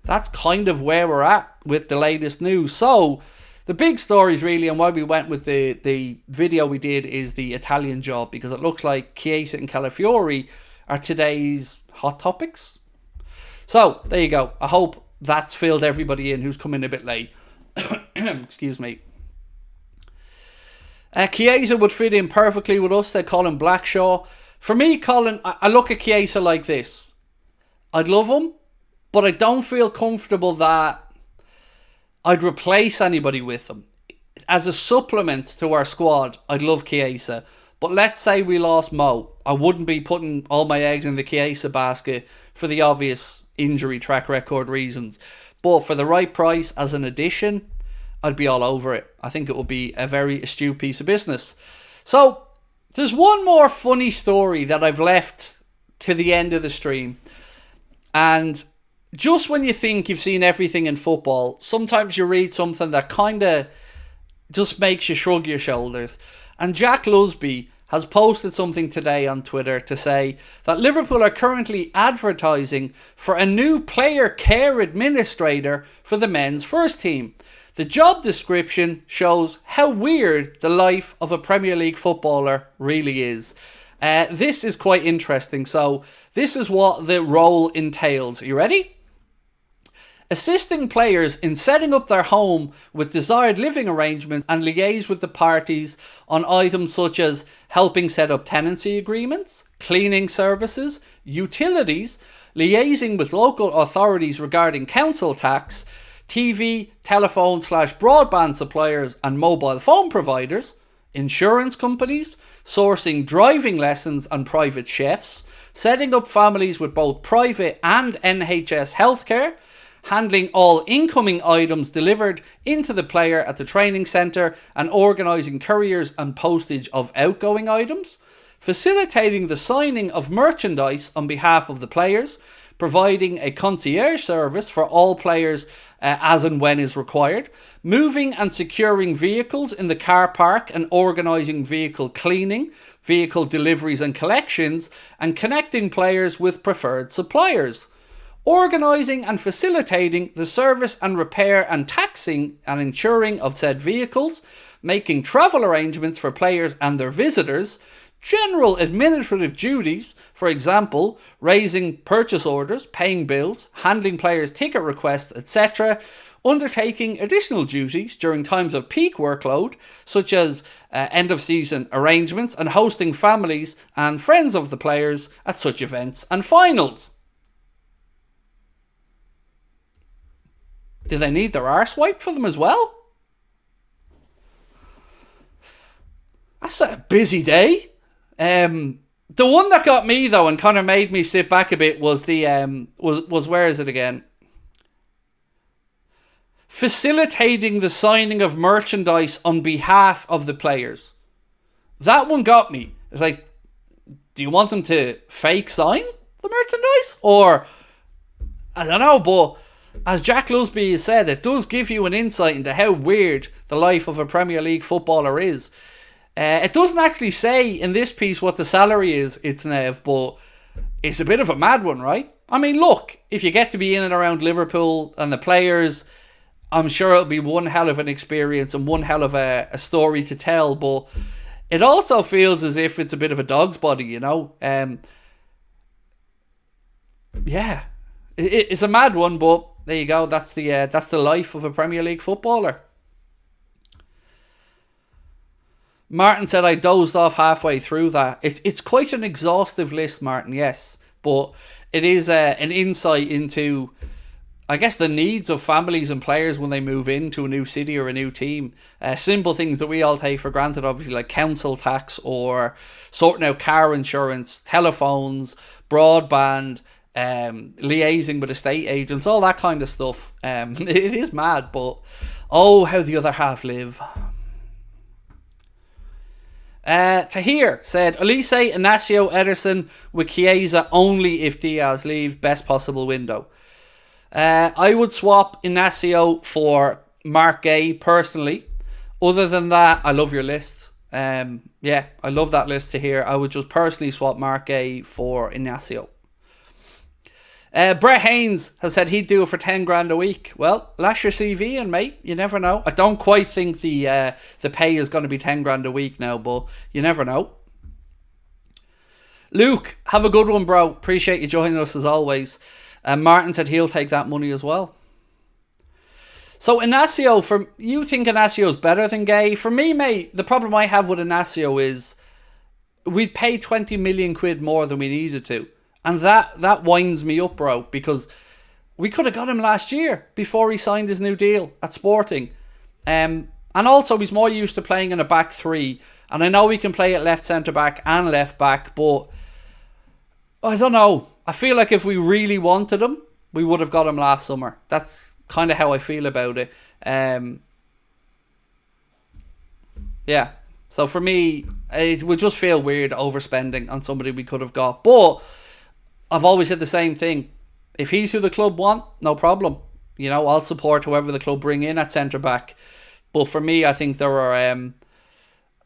That's kind of where we're at with the latest news. So the big stories really, and why we went with the video we did, is the Italian job, because it looks like Chiesa and Calafiori are today's hot topics. So there you go. I hope that's filled everybody in who's come in a bit late. Excuse me. Chiesa would fit in perfectly with us, said Colin Blackshaw. For me, Colin, I look at Chiesa like this. I'd love him, but I don't feel comfortable that I'd replace anybody with him. As a supplement to our squad, I'd love Chiesa. But let's say we lost Mo. I wouldn't be putting all my eggs in the Chiesa basket for the obvious injury track record reasons. But for the right price as an addition, I'd be all over it. I think it would be a very astute piece of business. So there's one more funny story that I've left to the end of the stream. And just when you think you've seen everything in football, sometimes you read something that kind of just makes you shrug your shoulders. And Jack Lusby has posted something today on Twitter to say that Liverpool are currently advertising for a new player care administrator for the men's first team. The job description shows how weird the life of a Premier League footballer really is. This is quite interesting. So this is what the role entails. Are you ready? Assisting players in setting up their home with desired living arrangements and liaise with the parties on items such as helping set up tenancy agreements, cleaning services, utilities, liaising with local authorities regarding council tax, TV, telephone/broadband suppliers and mobile phone providers, insurance companies, sourcing driving lessons and private chefs, setting up families with both private and NHS healthcare, handling all incoming items delivered into the player at the training centre and organising couriers and postage of outgoing items, facilitating the signing of merchandise on behalf of the players, providing a concierge service for all players as and when is required, moving and securing vehicles in the car park and organising vehicle cleaning, vehicle deliveries and collections, and connecting players with preferred suppliers, organising and facilitating the service and repair and taxing and insuring of said vehicles, making travel arrangements for players and their visitors, general administrative duties, for example, raising purchase orders, paying bills, handling players' ticket requests, etc., undertaking additional duties during times of peak workload, such as end-of-season arrangements and hosting families and friends of the players at such events and finals. Do they need their arse wiped for them as well? That's a busy day. The one that got me though and kind of made me sit back a bit was the was where is it again? Facilitating the signing of merchandise on behalf of the players. That one got me. It's like, do you want them to fake sign the merchandise? Or I don't know, but as Jack Lusby has said, it does give you an insight into how weird the life of a Premier League footballer is. It doesn't actually say in this piece what the salary is, it's Nev, but it's a bit of a mad one, right? I mean, look, if you get to be in and around Liverpool and the players, I'm sure it'll be one hell of an experience and one hell of a story to tell, but it also feels as if it's a bit of a dog's body, you know? Yeah, it's a mad one, but there you go. That's the life of a Premier League footballer. Martin said I dozed off halfway through that. It's quite an exhaustive list, Martin, yes. But it is an insight into, I guess, the needs of families and players when they move into a new city or a new team. Simple things that we all take for granted, obviously, like council tax or sorting out car insurance, telephones, broadband, liaising with estate agents, all that kind of stuff. It is mad, but oh, how the other half live. Tahir said Elise, Inacio, Ederson with Chiesa only if Diaz leaves, best possible window. I would swap Inacio for Mark Gay personally. Other than that, I love your list. Yeah, I love that list, Tahir. I would just personally swap Mark Gay for Inacio. Brett Haynes has said he'd do it for 10 grand a week. Well, lash your CV in, mate. You never know. I don't quite think the pay is going to be 10 grand a week now, but you never know. Luke, have a good one, bro. Appreciate you joining us as always. Martin said he'll take that money as well. So Inacio, you think Inacio's better than Gay? For me, mate, the problem I have with Inacio is we'd pay 20 million quid more than we needed to. And that winds me up, bro, because we could have got him last year before he signed his new deal at Sporting. And also, he's more used to playing in a back three. And I know he can play at left centre-back and left-back, but I don't know. I feel like if we really wanted him, we would have got him last summer. That's kind of how I feel about it. Yeah. So for me, it would just feel weird overspending on somebody we could have got. But I've always said the same thing. If he's who the club want, no problem. You know, I'll support whoever the club bring in at centre-back. But for me, I think there are...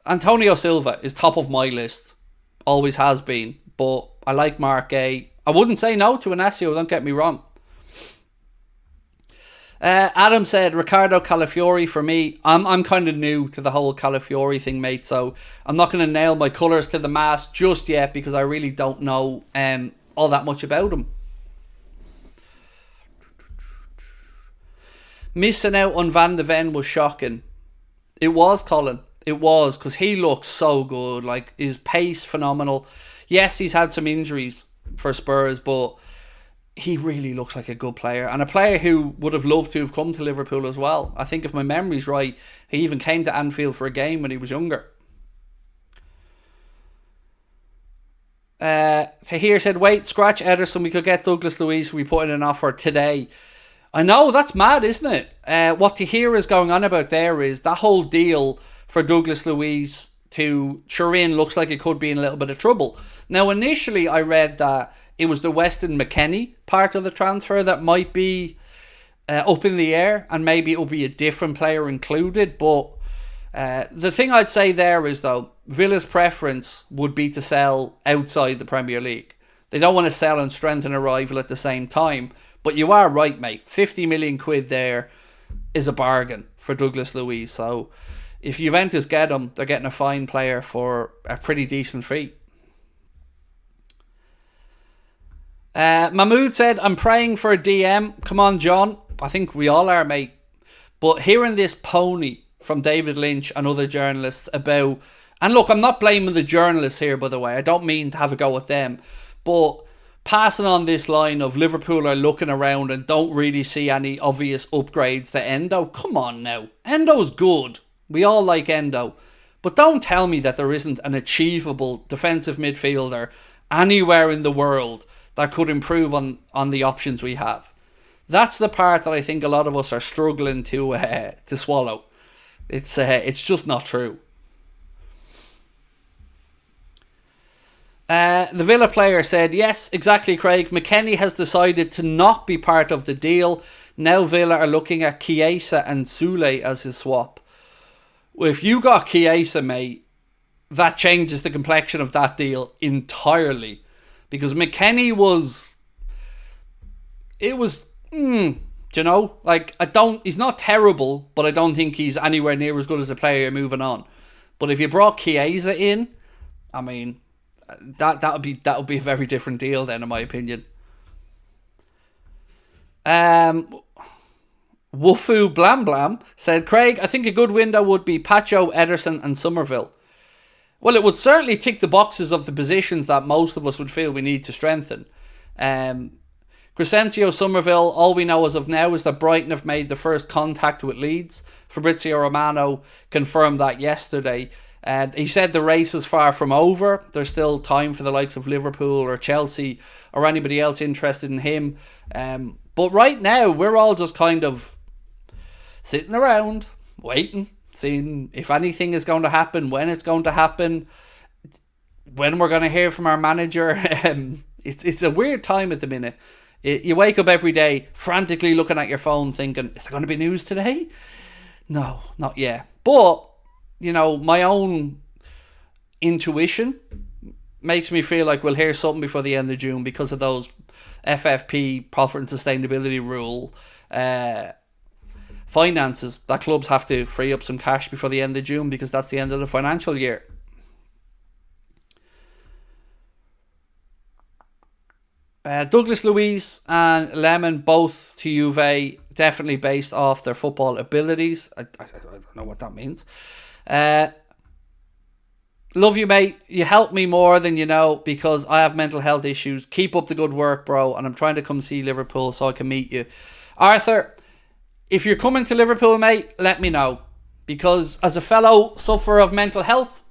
Antonio Silva is top of my list. Always has been. But I like Mark Gay. I wouldn't say no to Inacio, don't get me wrong. Adam said Ricardo Calafiori for me. I'm kind of new to the whole Calafiori thing, mate. So I'm not going to nail my colours to the mast just yet because I really don't know all that much about him. Missing out on Van de Ven was shocking. It was, Colin. It was, because he looks so good. Like, his pace, phenomenal. Yes, he's had some injuries for Spurs, but he really looks like a good player. And a player who would have loved to have come to Liverpool as well. I think if my memory's right, he even came to Anfield for a game when he was younger. Tahir said, wait, scratch Ederson, we could get Douglas Luiz if we put in an offer today. I know, that's mad, isn't it? What Tahir is going on about there is that whole deal for Douglas Luiz to Turin looks like it could be in a little bit of trouble. Now, initially I read that it was the Weston McKennie part of the transfer that might be up in the air, and maybe it will be a different player included, but the thing I'd say there is, though, Villa's preference would be to sell outside the Premier League. They don't want to sell and strengthen a rival at the same time. But you are right, mate. 50 million quid there is a bargain for Douglas Luiz. So if Juventus get him, they're getting a fine player for a pretty decent fee. Mahmood said, I'm praying for a DM. Come on, John. I think we all are, mate. But hearing this pony from David Lynch and other journalists about... And look, I'm not blaming the journalists here, by the way. I don't mean to have a go at them. But passing on this line of Liverpool are looking around and don't really see any obvious upgrades to Endo. Come on now. Endo's good. We all like Endo. But don't tell me that there isn't an achievable defensive midfielder anywhere in the world that could improve on the options we have. That's the part that I think a lot of us are struggling to swallow. It's just not true. The Villa player said, yes, exactly, Craig. McKennie has decided to not be part of the deal. Now Villa are looking at Chiesa and Sule as his swap. Well, if you got Chiesa, mate, that changes the complexion of that deal entirely. Because McKennie was... It was... do you know? Like, he's not terrible, but I don't think he's anywhere near as good as a player moving on. But if you brought Chiesa in, I mean... That would be a very different deal then, in my opinion. Woofu Blam Blam said, Craig, I think a good window would be Pacho, Ederson and Somerville. Well, it would certainly tick the boxes of the positions that most of us would feel we need to strengthen. Crescencio, Somerville, all we know as of now is that Brighton have made the first contact with Leeds. Fabrizio Romano confirmed that yesterday. He said the race is far from over. There's still time for the likes of Liverpool or Chelsea or anybody else interested in him. But right now, we're all just kind of sitting around, waiting, seeing if anything is going to happen, when it's going to happen, when we're going to hear from our manager. It's a weird time at the minute. You wake up every day frantically looking at your phone thinking, is there going to be news today? No, not yet. But... you know, my own intuition makes me feel like we'll hear something before the end of June because of those FFP, profit and sustainability rule finances that clubs have to free up some cash before the end of June because that's the end of the financial year. Douglas Luiz and Lemon, both to Juve, definitely based off their football abilities. I don't know what that means. Love you, mate. You help me more than you know because I have mental health issues. Keep up the good work, bro. And I'm trying to come see Liverpool so I can meet you. Arthur, if you're coming to Liverpool, mate, let me know. Because as a fellow sufferer of mental health,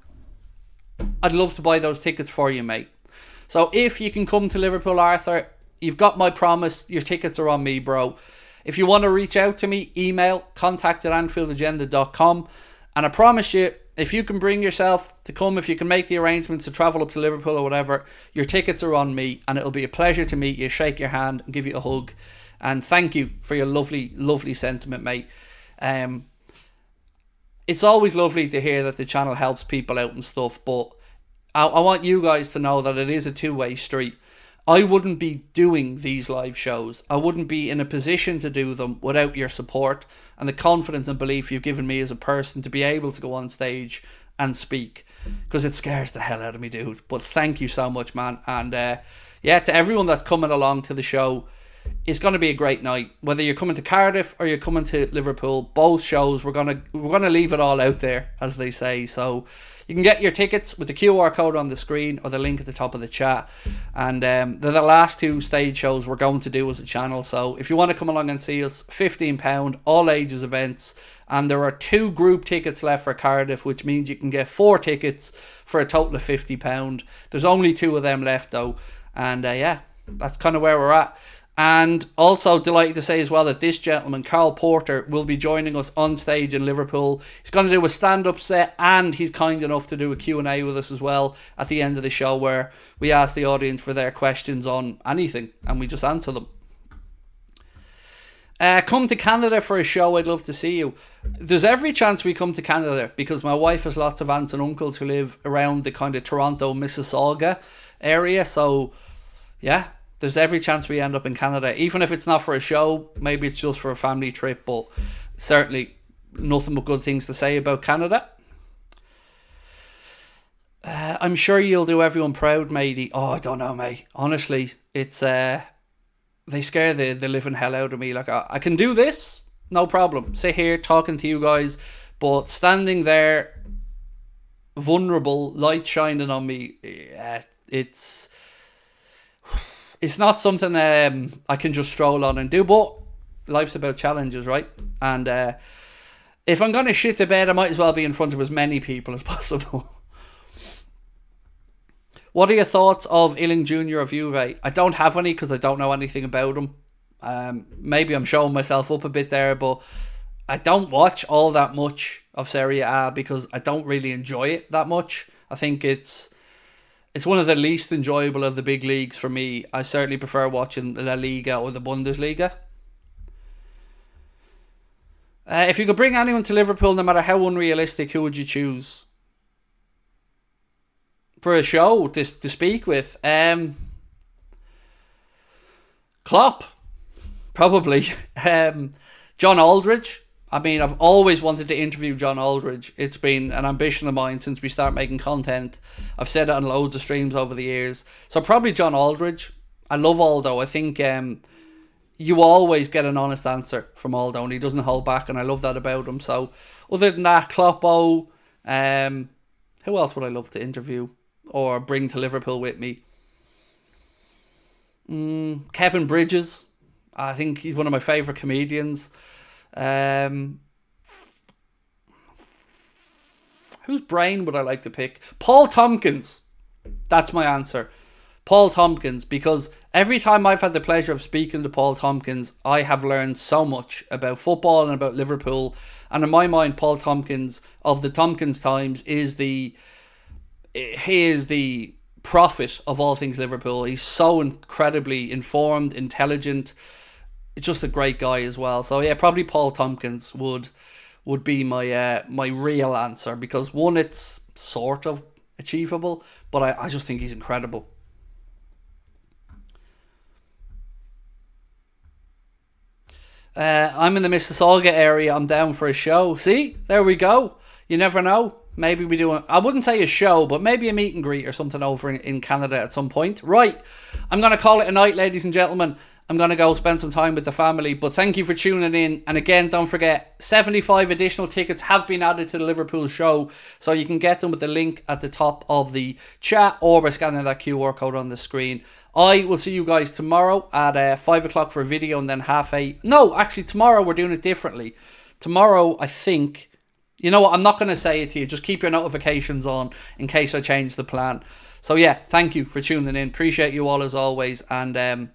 I'd love to buy those tickets for you, mate. So if you can come to Liverpool, Arthur, you've got my promise. Your tickets are on me, bro. If you want to reach out to me, email contact@AnfieldAgenda.com. And I promise you, if you can bring yourself to come, if you can make the arrangements to travel up to Liverpool or whatever, your tickets are on me. And it'll be a pleasure to meet you, shake your hand and give you a hug. And thank you for your lovely, lovely sentiment, mate. It's always lovely to hear that the channel helps people out and stuff. But I want you guys to know that it is a two-way street. I wouldn't be doing these live shows. I wouldn't be in a position to do them without your support and the confidence and belief you've given me as a person to be able to go on stage and speak. Because it scares the hell out of me, dude. But thank you so much, man. And yeah, to everyone that's coming along to the show, it's going to be a great night. Whether you're coming to Cardiff or you're coming to Liverpool, both shows, we're gonna leave it all out there, as they say. So you can get your tickets with the QR code on the screen or the link at the top of the chat. And they're the last two stage shows we're going to do as a channel. So if you want to come along and see us, £15, all ages events. And there are 2 group tickets left for Cardiff, which means you can get 4 tickets for a total of £50. There's only 2 of them left though. And yeah, that's kind of where we're at. And also delighted to say as well that this gentleman, Carl Porter, will be joining us on stage in Liverpool. He's going to do a stand-up set and he's kind enough to do a Q&A with us as well at the end of the show where we ask the audience for their questions on anything and we just answer them. Come to Canada for a show, I'd love to see you. There's every chance we come to Canada because my wife has lots of aunts and uncles who live around the kind of Toronto, Mississauga area. So, yeah. There's every chance we end up in Canada, even if it's not for a show. Maybe it's just for a family trip, but certainly nothing but good things to say about Canada. I'm sure you'll do everyone proud, matey. Oh, I don't know, mate. Honestly, it's they scare the living hell out of me. Like I can do this, no problem. Sit here talking to you guys, but standing there, vulnerable, light shining on me, it's not something I can just stroll on and do, but life's about challenges, right? And if I'm going to shit the bed, I might as well be in front of as many people as possible. What are your thoughts of Illing Jr. of Juve? I don't have any because I don't know anything about him. Maybe I'm showing myself up a bit there, but I don't watch all that much of Serie A because I don't really enjoy it that much. I think it's It's one of the least enjoyable of the big leagues for me. I certainly prefer watching La Liga or the Bundesliga. If you could bring anyone to Liverpool, no matter how unrealistic, who would you choose for a show to speak with? Klopp, probably. John Aldridge. I mean, I've always wanted to interview John Aldridge. It's been an ambition of mine since we started making content. I've said it on loads of streams over the years. So probably John Aldridge. I love Aldo. I think you always get an honest answer from Aldo, and he doesn't hold back, and I love that about him. So other than that, Kloppo. Who else would I love to interview or bring to Liverpool with me? Kevin Bridges. I think he's one of my favourite comedians. Whose brain would I like to pick? Paul Tompkins. That's my answer. Paul Tompkins, because every time I've had the pleasure of speaking to Paul Tompkins, I have learned so much about football and about Liverpool. And in my mind, Paul Tompkins of the Tompkins Times is the prophet of all things Liverpool. He's so incredibly informed, intelligent. It's just a great guy as well. So yeah, probably Paul Tompkins would be my my real answer, because one, it's sort of achievable, but I just think he's incredible. I'm in the Mississauga area. I'm down for a show. See, there we go. You never know. Maybe we do I wouldn't say a show, but maybe a meet and greet or something over in Canada at some point. Right, I'm going to call it a night, ladies and gentlemen. I'm going to go spend some time with the family, but thank you for tuning in. And again, don't forget, 75 additional tickets have been added to the Liverpool show, so you can get them with the link at the top of the chat or by scanning that QR code on the screen. I will see you guys tomorrow at 5 o'clock for a video, and then 8:30. No, actually, tomorrow we're doing it differently. Tomorrow, I think, you know what, I'm not going to say it to you. Just keep your notifications on in case I change the plan. So yeah, thank you for tuning in. Appreciate you all as always, and